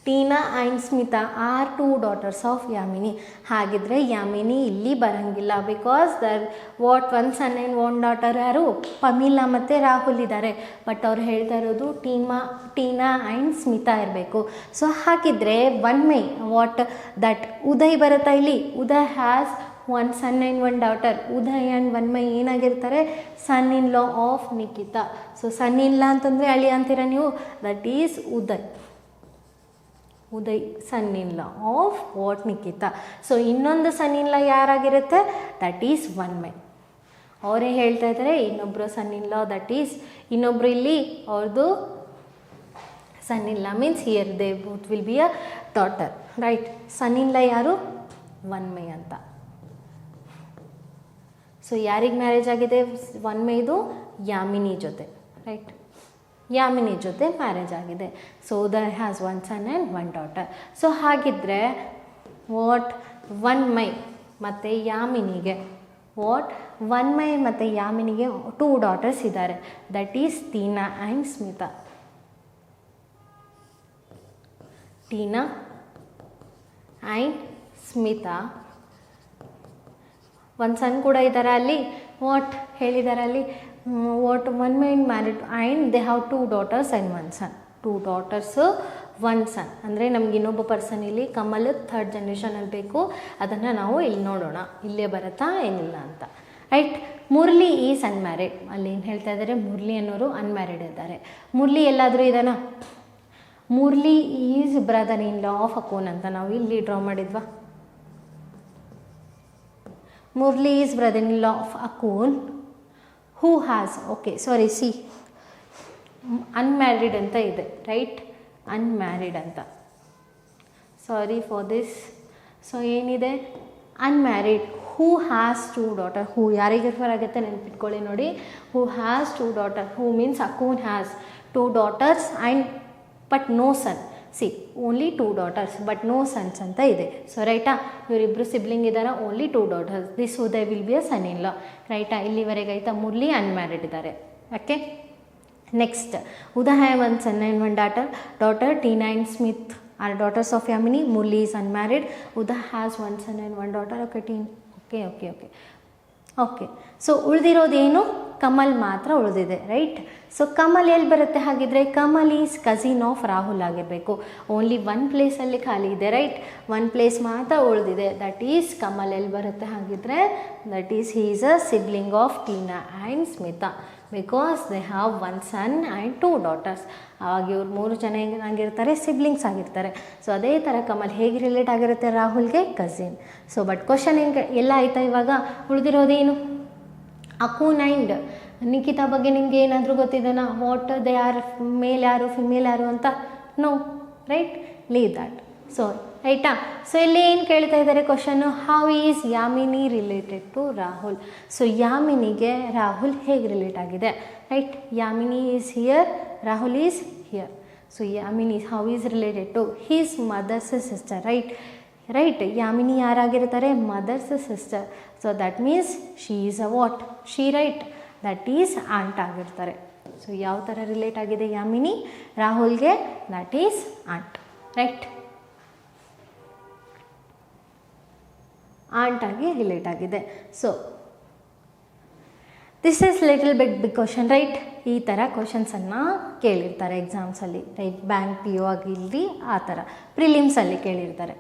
Tina and Smita are 2 daughters of Yamini. ಹಾಗಿದ್ರೆ ಯಾಮಿನಿ ಇಲ್ಲಿ ಬರೋಂಗಿಲ್ಲ, because what 1 son and 1 daughter ಯಾರು, ಪಮೀಲಾ ಮತ್ತು ರಾಹುಲ್ ಇದ್ದಾರೆ. ಬಟ್ ಅವ್ರು ಹೇಳ್ತಾ ಇರೋದು ಟೀನಾ ಆ್ಯಂಡ್ ಸ್ಮಿತಾ ಇರಬೇಕು. ಸೊ ಹಾಗಿದ್ರೆ ವನ್ಮಯ್ ವಾಟ್ ದಟ್ ಉದಯ್ ಬರುತ್ತಾ ಇಲ್ಲಿ, Uday has 1 son and 1 daughter. Uday and Vanmay ಏನಾಗಿರ್ತಾರೆ, son in law of Nikhita. So son in law ಅಂತಂದರೆ ಅಳಿ ಅಂತೀರ ನೀವು, that is Uday. Uday son in law of what Nikhita. So ಇನ್ನೊಂದು son in law ಯಾರಾಗಿರುತ್ತೆ, that is ವನ್ಮಯ್. ಅವರೇ ಹೇಳ್ತಾ ಇದ್ದಾರೆ ಇನ್ನೊಬ್ಬರು ಸನ್ ಇನ್ ಲಾ, ದಟ್ ಈಸ್ ಇನ್ನೊಬ್ಬರು ಇಲ್ಲಿ ಅವ್ರದ್ದು son in law means here they both will be a daughter, right. Son in law ಯಾರು, ವನ್ಮಯ್ ಅಂತ. ಸೊ ಯಾರಿಗೆ ಮ್ಯಾರೇಜ್ ಆಗಿದೆ, ವನ್ಮಯ್ದು ಯಾಮಿನಿ ಜೊತೆ, ರೈಟ್. ಯಾಮಿನಿ ಜೊತೆ ಮ್ಯಾರೇಜ್ ಆಗಿದೆ. So Uday has 1 son and 1 daughter. So ಹಾಗಿದ್ರೆ ವಾಟ್ ವನ್ಮಯ್ ಮತ್ತು ಯಾಮಿನಿಗೆ, ವಾಟ್ ವನ್ಮಯ್ ಮತ್ತು ಯಾಮಿನಿಗೆ 2 ಡಾಟರ್ಸ್ ಇದ್ದಾರೆ, that is Tina and Smita. Tina and Smita. 1 son ಕೂಡ ಇದ್ದಾರೆ ಅಲ್ಲಿ, ವಾಟ್ ಹೇಳಿದ್ದಾರೆ ಅಲ್ಲಿ, what Vanmay married and they have 2 daughters and 1 son. 2 daughters 1 son ಅಂದರೆ ನಮ್ಗೆ ಇನ್ನೊಬ್ಬ ಪರ್ಸನ್ ಇಲ್ಲಿ ಕಮಲ್ ಥರ್ಡ್ ಜನ್ರೇಷನಲ್ಲಿ ಬೇಕು. ಅದನ್ನು ನಾವು ಇಲ್ಲಿ ನೋಡೋಣ, ಇಲ್ಲೇ ಬರುತ್ತಾ ಏನಿಲ್ಲ ಅಂತ, ರೈಟ್. Murali is unmarried. ಅಲ್ಲಿ ಏನು ಹೇಳ್ತಾ ಇದ್ದಾರೆ, ಮುರಳಿ ಅನ್ನೋರು ಅನ್ಮ್ಯಾರಿಡ್ ಇದ್ದಾರೆ. ಮುರಳಿ ಎಲ್ಲಾದರೂ ಇದಾನ? Murali is brother in law of ಅಕೂನ್ ಅಂತ ನಾವು ಇಲ್ಲಿ ಡ್ರಾ ಮಾಡಿದ್ವಾ? Murali is brother in law of ಅಕೂನ್ who has, okay sorry, see unmarried ಅಂತ ಇದೆ, ರೈಟ್, ಅನ್ಮ್ಯಾರಿಡ್ ಅಂತ, ಸಾರಿ ಫಾರ್ ದಿಸ್. ಸೊ ಏನಿದೆ, unmarried who has 2 daughter. Who ಯಾರಿಗೆ ರೆಫರ್ ಆಗುತ್ತೆ ನೆನ್ಪಿಟ್ಕೊಳ್ಳಿ ನೋಡಿ. Who has 2 daughter. Who means ಅಕೂನ್ has 2 daughters and but no son. See only 2 daughters but no sons ಅಂತ ಇದೆ. ಸೊ ರೈಟಾ, ಇವರಿಬ್ಬರು ಸಿಬ್ಲಿಂಗ್ ಇದ್ದಾರೆ, only 2 daughters. This they will be a son in law. ರೈಟಾ, ಇಲ್ಲಿವರೆಗೆ ಆಯಿತಾ. ಮುರಳಿ ಅನ್ಮ್ಯಾರಿಡ್ ಇದ್ದಾರೆ. ಓಕೆ, ನೆಕ್ಸ್ಟ್ ಉದಾ have 1 son and 1 daughter. Tina and Smith are daughters of Yamini. Murli is unmarried. Uda has 1 son and 1 daughter. Okay. So ಉಳಿದಿರೋದೇನು, ಕಮಲ್ ಮಾತ್ರ ಉಳಿದಿದೆ, right. So Kamal ಎಲ್ಲಿ ಬರುತ್ತೆ ಹಾಗಿದ್ರೆ? Kamal is cousin of Rahul ಆಗಿರಬೇಕು. ಓನ್ಲಿ 1 ಪ್ಲೇಸಲ್ಲಿ ಖಾಲಿ ಇದೆ, ರೈಟ್. 1 ಪ್ಲೇಸ್ ಮಾತ್ರ ಉಳಿದಿದೆ. ದಟ್ ಈಸ್ ಕಮಲ್ ಎಲ್ಲಿ ಬರುತ್ತೆ ಹಾಗಿದ್ರೆ? That is he is a sibling of Tina and Smita, because they have 1 son and 2 daughters. ಆವಾಗ ಇವ್ರು 3 ಜನ ಏನಾಗಿರ್ತಾರೆ, ಸಿಬ್ಲಿಂಗ್ಸ್ ಆಗಿರ್ತಾರೆ. ಸೊ ಅದೇ ಥರ ಕಮಲ್ ಹೇಗೆ ರಿಲೇಟ್ ಆಗಿರುತ್ತೆ ರಾಹುಲ್ಗೆ? ಕಸಿನ್. ಸೊ ಬಟ್ ಕ್ವಶನ್ ಎಲ್ಲ ಆಯಿತಾ? ಇವಾಗ ಉಳಿದಿರೋದೇನು? ಅಕೂನ್ ಆ್ಯಂಡ್ ನಿಖಿತಾ ಬಗ್ಗೆ ನಿಮ್ಗೆ ಏನಾದರೂ ಗೊತ್ತಿದೆನಾ? ವಾಟ್ ದೇ ಆರ್, ಮೇಲ್ ಯಾರು ಫಿಮೇಲ್ ಯಾರು ಅಂತ? No, right, leave that. So ರೈಟಾ. ಸೊ ಇಲ್ಲಿ ಏನು ಕೇಳ್ತಾ ಇದ್ದಾರೆ ಕ್ವಶನ್ನು, how is Yamini related to Rahul? So ಯಾಮಿನಿಗೆ ರಾಹುಲ್ ಹೇಗೆ ರಿಲೇಟ್ ಆಗಿದೆ, right. Yamini is here, Rahul is here. So Yamini how is related to his mother's sister, right. Yamini ಯಾರಾಗಿರ್ತಾರೆ? Mother's sister. So that means she is a what? She, right, that is ant ಆಗಿರ್ತಾರೆ. So ಯಾವ ಥರ relate ಆಗಿದೆ ಯಾಮಿನಿ ರಾಹುಲ್ಗೆ? That is aunt, right. Aunt ಆಗಿ relate ಆಗಿದೆ. So this is little big question, right. ಈ ಥರ ಕ್ವಶನ್ಸನ್ನು ಕೇಳಿರ್ತಾರೆ ಎಕ್ಸಾಮ್ಸಲ್ಲಿ, ರೈಟ್. ಬ್ಯಾಂಕ್ ಪಿ ಯು ಆಗಿರಲಿ, ಆ ಥರ ಪ್ರಿಲಿಮ್ಸಲ್ಲಿ ಕೇಳಿರ್ತಾರೆ.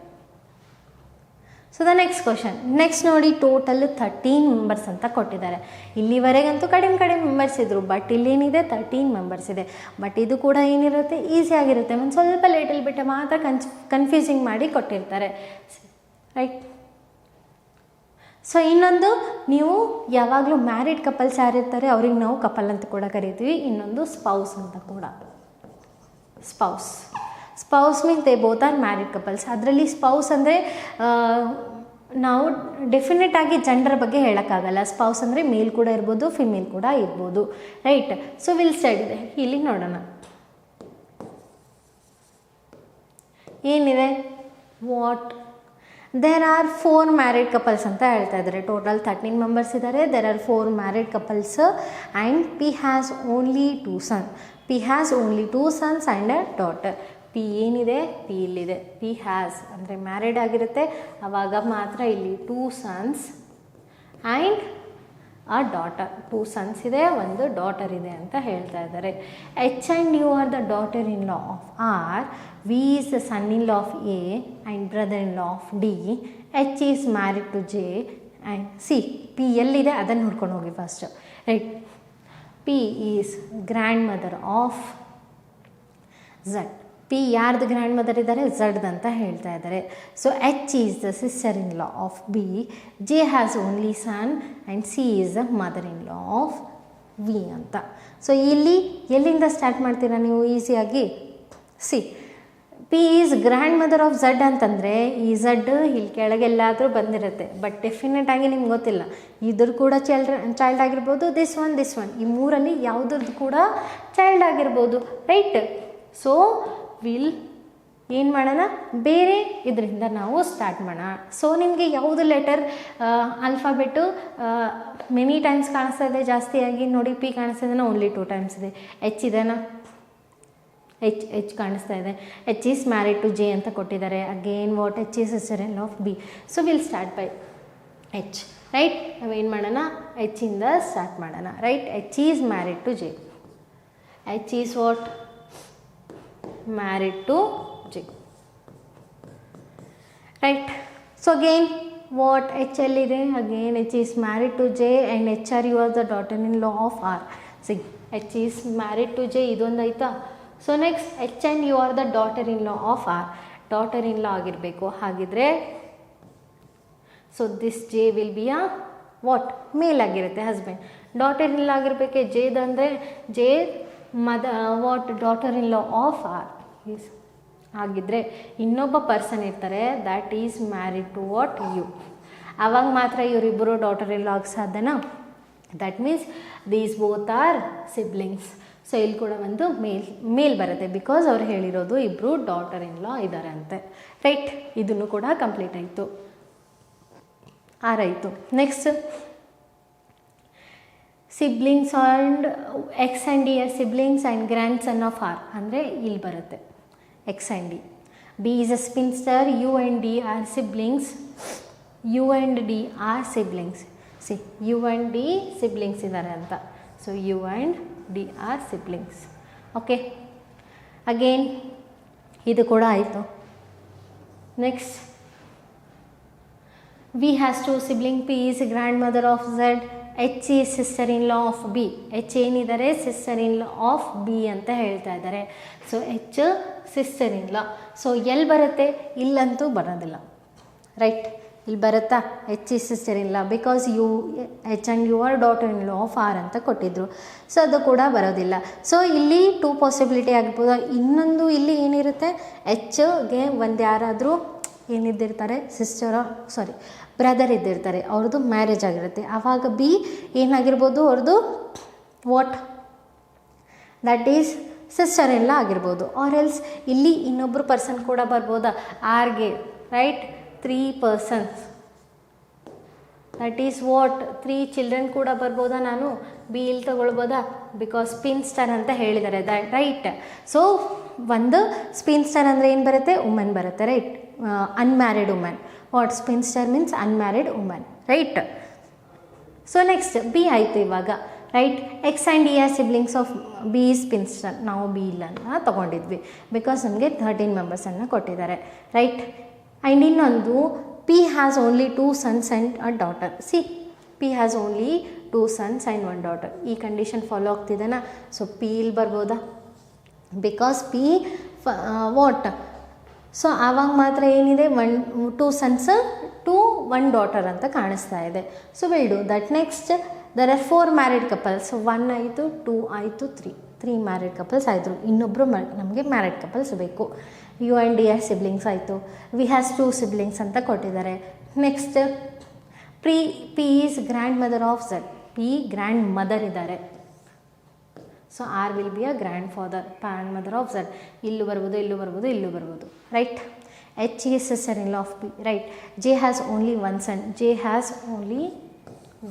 So the next question. Next ನೋಡಿ, ಟೋಟಲ್ 13 ಮೆಂಬರ್ಸ್ ಅಂತ ಕೊಟ್ಟಿದ್ದಾರೆ. ಇಲ್ಲಿವರೆಗಂತೂ ಕಡಿಮೆ ಮೆಂಬರ್ಸ್ ಇದ್ದರು, ಬಟ್ ಇಲ್ಲೇನಿದೆ 13 ಮೆಂಬರ್ಸ್ ಇದೆ. ಬಟ್ ಇದು ಕೂಡ ಏನಿರುತ್ತೆ, ಈಸಿ ಆಗಿರುತ್ತೆ. ಒಂದು ಸ್ವಲ್ಪ ಲೇಟಲ್ಲಿ ಬಿಟ್ಟು ಮಾತ್ರ ಕನ್ಫ್ಯೂಸಿಂಗ್ ಮಾಡಿ ಕೊಟ್ಟಿರ್ತಾರೆ, ರೈಟ್. ಸೊ ಇನ್ನೊಂದು, ನೀವು ಯಾವಾಗಲೂ ಮ್ಯಾರಿಡ್ ಕಪಲ್ಸ್ ಯಾರಿರ್ತಾರೆ ಅವ್ರಿಗೆ ನಾವು ಕಪಲ್ ಅಂತ ಕೂಡ ಕರಿತೀವಿ. ಇನ್ನೊಂದು ಸ್ಪೌಸ್ ಅಂತ ಕೂಡ. Spouse means they both are married couples. ಅದರಲ್ಲಿ ಸ್ಪೌಸ್ ಅಂದರೆ ನಾವು ಡೆಫಿನೆಟ್ ಆಗಿ ಜೆಂಡರ್ ಬಗ್ಗೆ ಹೇಳೋಕ್ಕಾಗಲ್ಲ. ಸ್ಪೌಸ್ ಅಂದರೆ ಮೇಲ್ ಕೂಡ ಇರ್ಬೋದು, ಫಿಮೇಲ್ ಕೂಡ ಇರ್ಬೋದು, ರೈಟ್. ಸೊ ವಿಲ್ ಸ್ಟಡಿ ಇದೆ. ಇಲ್ಲಿ ನೋಡೋಣ ಏನಿದೆ. What there are 4 married couples ಅಂತ ಹೇಳ್ತಾ ಇದ್ದಾರೆ. ಟೋಟಲ್ 13 ಮೆಂಬರ್ಸ್ ಇದ್ದಾರೆ. There are 4 married couples and P has only 2 sons. P has only 2 sons and a daughter. P ಏನಿದೆ, ಪಿ ಇಲ್ಲಿದೆ. ಪಿ ಹ್ಯಾಸ್ ಅಂದರೆ ಮ್ಯಾರಿಡ್ ಆಗಿರುತ್ತೆ, ಆವಾಗ ಮಾತ್ರ ಇಲ್ಲಿ 2 sons and a daughter. 2 sons ಇದೆ, 1 ಡಾಟರ್ ಇದೆ ಅಂತ ಹೇಳ್ತಾ ಇದ್ದಾರೆ. H and U are the daughter in law of R. V is the son in law of A and brother in law of D. H is married to J and C. P ಎಲ್ಲಿದೆ ಅದನ್ನು ನೋಡ್ಕೊಂಡು ಹೋಗಿ first, right. P is grand mother of Z. P ಯಾರ್ದು grand mother ಇದ್ದಾರೆ? Z ಅಂತ ಹೇಳ್ತಾ ಇದ್ದಾರೆ. So H is the sister in law of B. J has only son and C is the mother in law of V ಅಂತ. ಸೊ ಇಲ್ಲಿ ಎಲ್ಲಿಂದ start ಮಾಡ್ತೀರಾ ನೀವು ಈಸಿಯಾಗಿ? C, P is grand mother of Z ಅಂತಂದರೆ ಈ ಝಡ್ ಇಲ್ಲಿ ಕೆಳಗೆಲ್ಲಾದರೂ ಬಂದಿರುತ್ತೆ, ಬಟ್ ಡೆಫಿನೆಟಾಗಿ ನಿಮ್ಗೆ ಗೊತ್ತಿಲ್ಲ ಇದ್ರ ಕೂಡ ಚೈಲ್ಡ್ ಆಗಿರ್ಬೋದು, ದಿಸ್ ಒನ್ ಈ 3ರಲ್ಲಿ ಯಾವುದ್ರದ್ದು ಕೂಡ ಚೈಲ್ಡ್ ಆಗಿರ್ಬೋದು, ರೈಟ್. ಸೊ ವಿಲ್ ಏನು ಮಾಡೋಣ, ಬೇರೆ ಇದರಿಂದ ನಾವು ಸ್ಟಾರ್ಟ್ ಮಾಡೋಣ. ಸೊ ನಿಮಗೆ ಯಾವುದು ಲೆಟರ್ ಆಲ್ಫಾಬೆಟ್ಟು ಮೆನಿ ಟೈಮ್ಸ್ ಕಾಣಿಸ್ತಾ ಇದೆ ಜಾಸ್ತಿಯಾಗಿ? ನೋಡಿ, ಪಿ ಕಾಣಿಸ್ತಾ ಇದೆನಾ? ಓನ್ಲಿ 2 times ಇದೆ. ಎಚ್ ಇದೆನಾ? ಎಚ್ ಕಾಣಿಸ್ತಾ ಇದೆ. H is married to J ಅಂತ ಕೊಟ್ಟಿದ್ದಾರೆ. Again what? H is sister in law of B. So will start by H, right. ನಾವೇನು ಮಾಡೋಣ, ಎಚ್ಚಿಂದ ಸ್ಟಾರ್ಟ್ ಮಾಡೋಣ, right. H is married to J. H is what? Married to J, right. So again what H ಎಲ್ಲಿದೆ again H is married to J and H are U are the daughter in law of R. See H is married to J ಇದೊಂದು ಆಯಿತಾ. So next H and U are the daughter in law of R. Daughter in law ಆಗಿರಬೇಕು. ಹಾಗಿದ್ರೆ so this J will be a what male ಆಗಿರುತ್ತೆ husband. Daughter in law ಆಗಿರಬೇಕೆ ಜೇದಂದರೆ J what daughter in law of R is. ಹಾಗಿದ್ರೆ ಇನ್ನೊಬ್ಬ person ಇರ್ತಾರೆ that is married to what U. ಆವಾಗ ಮಾತ್ರ ಇವರಿಬ್ಬರು ಡಾಟರ್ ಇನ್ ಲಾ ಆಗಿ ಸಾಧ್ಯನಾ. That means these both are siblings. So ಇಲ್ಲಿ ಕೂಡ ಒಂದು ಮೇಲ್ ಬರುತ್ತೆ ಬಿಕಾಸ್ ಅವ್ರು ಹೇಳಿರೋದು ಇಬ್ಬರು ಡಾಟರ್ ಇನ್ ಲಾ ಇದ್ದಾರೆ ಅಂತೆ. ರೈಟ್, ಇದನ್ನು ಕೂಡ ಕಂಪ್ಲೀಟ್ ಆಯಿತು, ಆರಾಯಿತು. Next siblings and X and D are siblings and grandson of R ಅಂದರೆ ಇಲ್ಲಿ ಬರುತ್ತೆ X and D. B is a spinster, U and D are siblings. U and D are siblings. See U and D siblings ಇದ್ದಾರೆ ಅಂತ. So U and D are siblings. Okay, again ಇದು ಕೂಡ ಆಯಿತು. Next V has two siblings. P is grand mother of Z. H is sister in law of B. H ಏನಿದ್ದಾರೆ sister in law of B ಅಂತ ಹೇಳ್ತಾ ಇದ್ದಾರೆ. So H sister in law. So ಎಲ್ಲಿ ಬರುತ್ತೆ? ಇಲ್ಲಂತೂ ಬರೋದಿಲ್ಲ. ರೈಟ್, ಇಲ್ಲಿ ಬರುತ್ತಾ H is sister in law because U H and U are daughter in law of R ಅಂತ ಕೊಟ್ಟಿದ್ರು. ಸೊ ಅದು ಕೂಡ ಬರೋದಿಲ್ಲ. ಸೊ ಇಲ್ಲಿ 2 ಪಾಸಿಬಿಲಿಟಿ ಆಗ್ಬೋದು. ಇನ್ನೊಂದು ಇಲ್ಲಿ ಏನಿರುತ್ತೆ, ಎಚ್ಗೆ ಒಂದು ಯಾರಾದರೂ ಏನಿದ್ದಿರ್ತಾರೆ ಬ್ರದರ್ ಇದ್ದಿರ್ತಾರೆ, ಅವ್ರದ್ದು ಮ್ಯಾರೇಜ್ ಆಗಿರುತ್ತೆ. ಆವಾಗ ಬಿ ಏನಾಗಿರ್ಬೋದು ಅವ್ರದ್ದು what that is sister in law ಆಗಿರ್ಬೋದು. ಆರ್ ಎಲ್ಸ್ ಇಲ್ಲಿ ಇನ್ನೊಬ್ಬರು ಪರ್ಸನ್ ಕೂಡ ಬರ್ಬೋದಾ ಆರ್ಗೆ. Right, 3 persons that is what 3 children ಕೂಡ ಬರ್ಬೋದಾ. ನಾನು ಬಿ ಇಲ್ಲಿ ತಗೊಳ್ಬೋದಾ ಬಿಕಾಸ್ ಸ್ಪಿನ್ಸ್ಟರ್ ಅಂತ ಹೇಳಿದ್ದಾರೆ. ರೈಟ್. ಸೊ ಒಂದು ಸ್ಪಿನ್ಸ್ಟರ್ ಅಂದರೆ ಏನು ಬರುತ್ತೆ? ವುಮೆನ್ ಬರುತ್ತೆ. Right, unmarried women. What spinster means unmarried women. Right. So next B ಆಯಿತು ಇವಾಗ. Right, X and D are siblings of B spinster. ನಾವು ಬಿ ಇಲ್ಲನ್ನು ತೊಗೊಂಡಿದ್ವಿ ಬಿಕಾಸ್ ನಮಗೆ 13 ಮೆಂಬರ್ಸನ್ನು ಕೊಟ್ಟಿದ್ದಾರೆ. ರೈಟ್, ಆ್ಯಂಡ್ ಇನ್ನೊಂದು P has only 2 sons and a daughter. C P has only 2 sons and 1 daughter. ಈ ಕಂಡೀಷನ್ ಫಾಲೋ ಆಗ್ತಿದೆನಾ. ಸೊ ಪಿ ಇಲ್ಲಿ ಬರ್ಬೋದಾ ಬಿಕಾಸ್ ಪಿ ವಾಟ್. ಸೊ ಆವಾಗ ಮಾತ್ರ ಏನಿದೆ 2 ಸನ್ಸ್ 1 ಡಾಟರ್ ಅಂತ ಕಾಣಿಸ್ತಾ ಇದೆ. So will do that. Next there are 4 married couples. 1 ಆಯಿತು, 2 ಆಯಿತು, 3 ಮ್ಯಾರಿಡ್ ಕಪಲ್ಸ್ ಆಯಿತು. ಇನ್ನೊಬ್ಬರು ನಮಗೆ ಮ್ಯಾರಿಡ್ ಕಪಲ್ಸ್ ಬೇಕು. U and D are siblings ಆಯಿತು. ವಿ ಹ್ಯಾಸ್ 2 ಸಿಬ್ಲಿಂಗ್ಸ್ ಅಂತ ಕೊಟ್ಟಿದ್ದಾರೆ. Next P is grand mother of Z. P grand mother ಇದ್ದಾರೆ. So R will be a grand grand mother of Z. ಇಲ್ಲೂ ಬರ್ಬೋದು, ಇಲ್ಲೂ ಬರ್ಬೋದು, ಇಲ್ಲೂ ಬರ್ಬೋದು. Right, H is sister in law of P. Right, J has only 1 son. J has only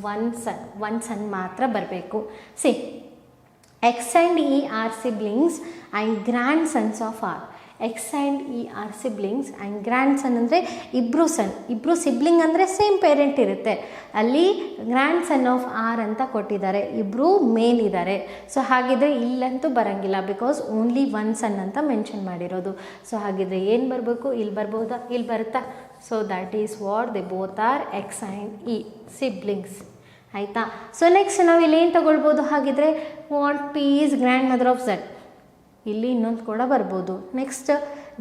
1 son ಮಾತ್ರ ಬರಬೇಕು. See X and E are siblings and grandsons of R. X and E are siblings and grandson ಅಂದರೆ ಇಬ್ಬರು ಸನ್. ಇಬ್ಬರು sibling ಅಂದರೆ same parent ಇರುತ್ತೆ. ಅಲ್ಲಿ grand sun of R ಅಂತ ಕೊಟ್ಟಿದ್ದಾರೆ. ಇಬ್ಬರು ಮೇಲ್ ಇದ್ದಾರೆ. ಸೊ ಹಾಗಿದ್ರೆ ಇಲ್ಲಂತೂ ಬರೋಂಗಿಲ್ಲ ಬಿಕಾಸ್ ಓನ್ಲಿ 1 ಸನ್ ಅಂತ ಮೆನ್ಷನ್ ಮಾಡಿರೋದು. ಸೊ ಹಾಗಿದ್ರೆ ಏನು ಬರಬೇಕು? ಇಲ್ಲಿ ಬರ್ಬೋದಾ? ಇಲ್ಲಿ ಬರುತ್ತಾ? So that is what the both are X and E siblings. ಆಯಿತಾ? ಸೊ ನೆಕ್ಸ್ಟ್ ನಾವು ಇಲ್ಲಿ ಏನು ತಗೊಳ್ಬೋದು? ಹಾಗಿದ್ರೆ what P is grand mother of Z. ಇಲ್ಲಿ ಇನ್ನೊಂದು ಕೂಡ ಬರ್ಬೋದು. Next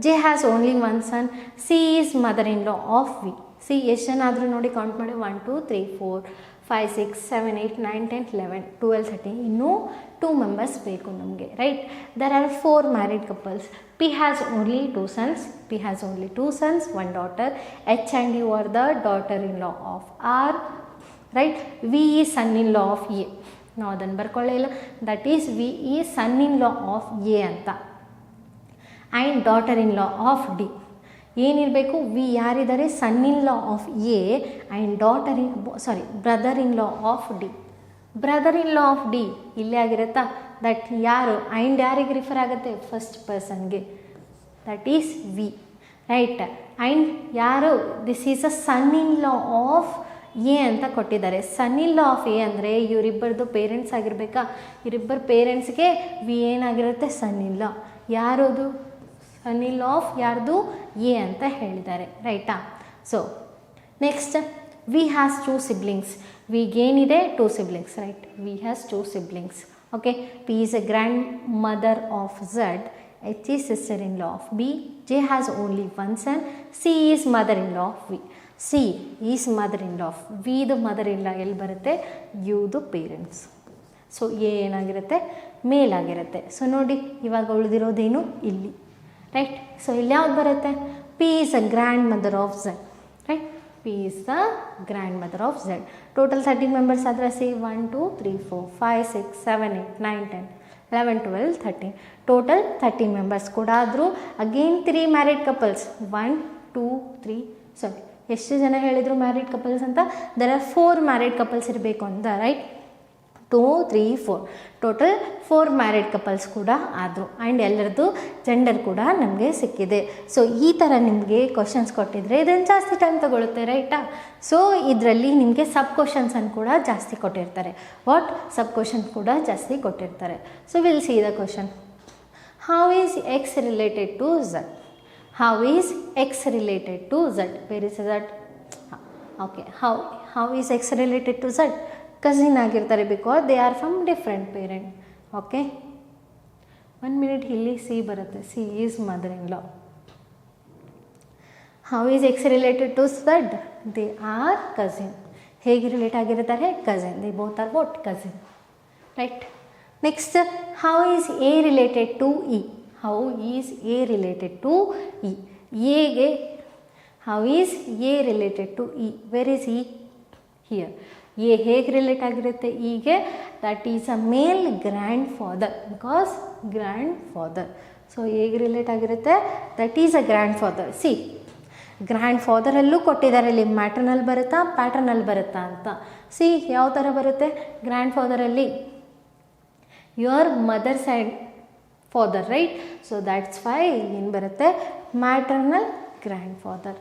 J has only 1 son. C is mother in law of V. C ಎಷ್ಟು ಜನ ಆದರೂ ನೋಡಿ ಕೌಂಟ್ ಮಾಡಿ. 1 2 3 4 5 6 7 8 9 10 11 12 13. ಇನ್ನೂ 2 ಮೆಂಬರ್ಸ್ ಬೇಕು ನಮಗೆ. Right, there are 4 married couples. P has only 2 sons. P has only 2 sons 1 daughter. H and U are the daughter in law of R. Right, V is son in law of A. ನಾವು ಅದನ್ನು ಬರ್ಕೊಳ್ಳೇ ಇಲ್ಲ. That is V is son in law of A ಅಂತ. And daughter in law of D. ಏನಿರಬೇಕು? V ಯಾರಿದ್ದಾರೆ? Son in law of A and brother in law of D. Brother in law of D ಇಲ್ಲೇ ಆಗಿರುತ್ತಾ? That ಯಾರು? And ಯಾರಿಗೆ refer ಆಗುತ್ತೆ? First ಪರ್ಸನ್ಗೆ. That is V. Right, and ಯಾರು? This is a son in law of A ಅಂತ ಕೊಟ್ಟಿದ್ದಾರೆ. ಸನ್ in law of A ಅಂದರೆ ಇವರಿಬ್ಬರದು ಪೇರೆಂಟ್ಸ್ ಆಗಿರಬೇಕಾ? ಇವರಿಬ್ಬರು ಪೇರೆಂಟ್ಸ್ಗೆ ವಿ ಏನಾಗಿರುತ್ತೆ? ಸನ್ ಇನ್ ಲಾ. ಯಾರದು? ಸನ್ ಇನ್ ಲಾ ಆಫ್ ಯಾರ್ದು? ಎ ಅಂತ ಹೇಳಿದ್ದಾರೆ. ರೈಟಾ? So next V has 2 siblings. ವಿಗೆ ಏನಿದೆ 2 siblings, right. V has 2 siblings. Okay, P is A grand mother of Z, H is sister in law of B, J has only 1 son, C is mother in law of V. C is mother in law of ವಿದು mother in law ಎಲ್ಲಿ ಬರುತ್ತೆ? ಯುದು parents. So A ಏನಾಗಿರುತ್ತೆ? ಮೇಲಾಗಿರುತ್ತೆ. So ನೋಡಿ ಇವಾಗ ಉಳಿದಿರೋದೇನು ಇಲ್ಲಿ, right. So ಇಲ್ಲಿ ಯಾವ್ದು ಬರುತ್ತೆ? P is a grand mother of Z, right. P is the grand mother of Z. Total 30 members ಆದರೆ ಸಿ 1 2 3 4 5 6 7 8 9 10 11 12 13. ಟೋಟಲ್ 30 ಮೆಂಬರ್ಸ್ ಕೂಡ ಆದರೂ ಅಗೇನ್ 3 ಮ್ಯಾರಿಡ್ ಕಪಲ್ಸ್. 1 2 3 ಸಾರಿ ಎಷ್ಟು ಜನ ಹೇಳಿದರು ಮ್ಯಾರಿಡ್ ಕಪಲ್ಸ್ ಅಂತ? ದರ್ ಆರ್ 4 ಮ್ಯಾರಿಡ್ ಕಪಲ್ಸ್ ಇರಬೇಕು ಅಂತ, ರೈಟ್. 2 3 4 ಟೋಟಲ್ 4 ಮ್ಯಾರಿಡ್ ಕಪಲ್ಸ್ ಕೂಡ ಆದರು. ಆ್ಯಂಡ್ ಎಲ್ಲರದ್ದು ಜೆಂಡರ್ ಕೂಡ ನಮಗೆ ಸಿಕ್ಕಿದೆ. ಸೊ ಈ ಥರ ನಿಮಗೆ ಕ್ವಶನ್ಸ್ ಕೊಟ್ಟಿದ್ರೆ ಇದನ್ನು ಜಾಸ್ತಿ ಟೈಮ್ ತೊಗೊಳುತ್ತೆ, ರೈಟಾ? ಸೊ ಇದರಲ್ಲಿ ನಿಮಗೆ ಸಬ್ ಕ್ವಶನ್ಸನ್ನು ಕೂಡ ಜಾಸ್ತಿ ಕೊಟ್ಟಿರ್ತಾರೆ. ವಾಟ್? ಸಬ್ ಕ್ವಶನ್ ಕೂಡ ಜಾಸ್ತಿ ಕೊಟ್ಟಿರ್ತಾರೆ. So will see the question. How is X related to Z? How is X related to Z? Where is Z? Okay, how is X related to Z? Cousin ಆಗಿರ್ತಾರೆ, because they are from different parent. Okay, 1 minute. ಇಲ್ಲಿ C ಬರುತ್ತೆ. C is mother in law. How is X related to Z? They are cousin. ಹೇಗೆ relate ಆಗಿರ್ತಾರೆ? Cousin. They both are what? Cousin, right. Next, how is A related to E? How is A related to E? ಎಗೆ how is A related to E? Where is E? Here. A ಹೇಗೆ relate ಆಗಿರುತ್ತೆ ಹೀಗೆ? That is a male grandfather, because grandfather. So ಹೇಗೆ relate ಆಗಿರುತ್ತೆ? That is a grandfather. See, ಗ್ರ್ಯಾಂಡ್ ಫಾದರಲ್ಲೂ ಕೊಟ್ಟಿದ್ದಾರೆ. ಇಲ್ಲಿ ಮ್ಯಾಟರ್ನಲ್ ಬರುತ್ತಾ ಪ್ಯಾಟರ್ನಲ್ ಬರುತ್ತಾ ಅಂತ. ಸಿ ಯಾವ ಥರ ಬರುತ್ತೆ? ಗ್ರ್ಯಾಂಡ್ ಫಾದರಲ್ಲಿ your mother side father, right. So that's why ಏನು ಬರುತ್ತೆ? Maternal grandfather.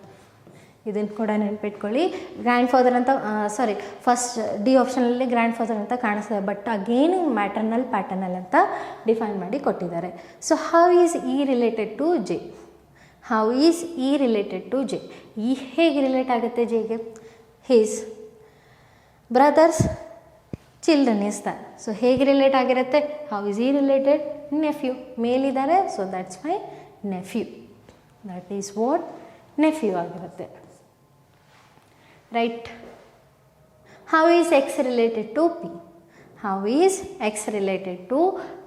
ಇದನ್ನು ಕೂಡ ನೆನ್ಪಿಟ್ಕೊಳ್ಳಿ. ಗ್ರ್ಯಾಂಡ್ ಫಾದರ್ ಅಂತ ಸಾರಿ ಫಸ್ಟ್ ಡಿ ಆಪ್ಷನಲ್ಲಿ ಗ್ರ್ಯಾಂಡ್ ಫಾದರ್ ಅಂತ ಕಾಣಿಸ್ತದೆ, ಬಟ್ ಅಗೇನ್ ಮ್ಯಾಟರ್ನಲ್ ಪ್ಯಾಟರ್ನಲ್ ಅಂತ ಡಿಫೈನ್ ಮಾಡಿ ಕೊಟ್ಟಿದ್ದಾರೆ. So how is E related to J? How is E related to J? E ಹೇಗೆ ರಿಲೇಟ್ ಆಗುತ್ತೆ ಜೆಗೆ? His brother's children is the. So ಹೇಗೆ ರಿಲೇಟ್ ಆಗಿರುತ್ತೆ? How is E related? Nephew. ಮೇಲಿದ್ದಾರೆ, so that's my nephew. That is what? Nephew ಆಗಿರುತ್ತೆ, right. How is X related to P? How is X related to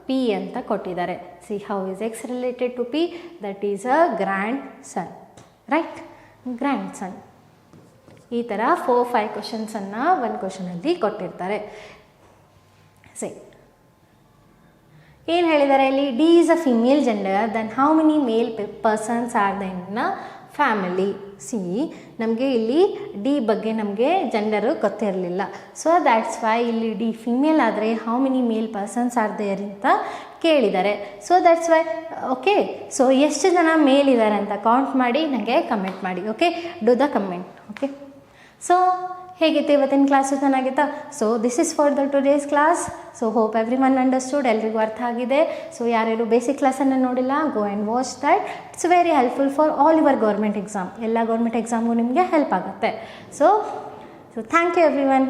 P ಅಂತ ಕೊಟ್ಟಿದ್ದಾರೆ. See, how is X related to P? That is a grandson, right. Grandson. ಈ ಥರ 4-5 ಕ್ವಶನ್ಸನ್ನು ಒಂದು ಕ್ವಶನಲ್ಲಿ ಕೊಟ್ಟಿರ್ತಾರೆ. C, ಏನು ಹೇಳಿದ್ದಾರೆ ಇಲ್ಲಿ? D is a female gender, then how many male persons are the in a family? See, ನಮಗೆ ಇಲ್ಲಿ D ಬಗ್ಗೆ ನಮಗೆ ಜೆಂಡರು ಗೊತ್ತಿರಲಿಲ್ಲ. ಸೊ ದ್ಯಾಟ್ಸ್ ವೈ ಇಲ್ಲಿ ಡಿ ಫಿಮೇಲ್ ಆದರೆ how many male persons are there ಅಂತ ಕೇಳಿದ್ದಾರೆ. So that's why okay. So ಎಷ್ಟು ಜನ ಮೇಲಿದ್ದಾರೆ ಅಂತ ಕೌಂಟ್ ಮಾಡಿ ನನಗೆ ಕಮೆಂಟ್ ಮಾಡಿ. Okay, do the comment. Okay, so ಹೇಗಿತ್ತು ಇವತ್ತಿನ ಕ್ಲಾಸು? ಚೆನ್ನಾಗಿತ್ತಾ? So this is for the today's class. So hope every one understood. ಎಲ್ರಿಗೂ ಅರ್ಥ ಆಗಿದೆ. ಸೊ ಯಾರ್ಯಾರು ಬೇಸಿಕ್ ಕ್ಲಾಸನ್ನು ನೋಡಿಲ್ಲ, go and watch that. It's very helpful for all your government exam. ಎಲ್ಲ ಗೌರ್ಮೆಂಟ್ ಎಕ್ಸಾಮ್ಗೂ ನಿಮಗೆ ಹೆಲ್ಪ್ ಆಗುತ್ತೆ. So thank you every one.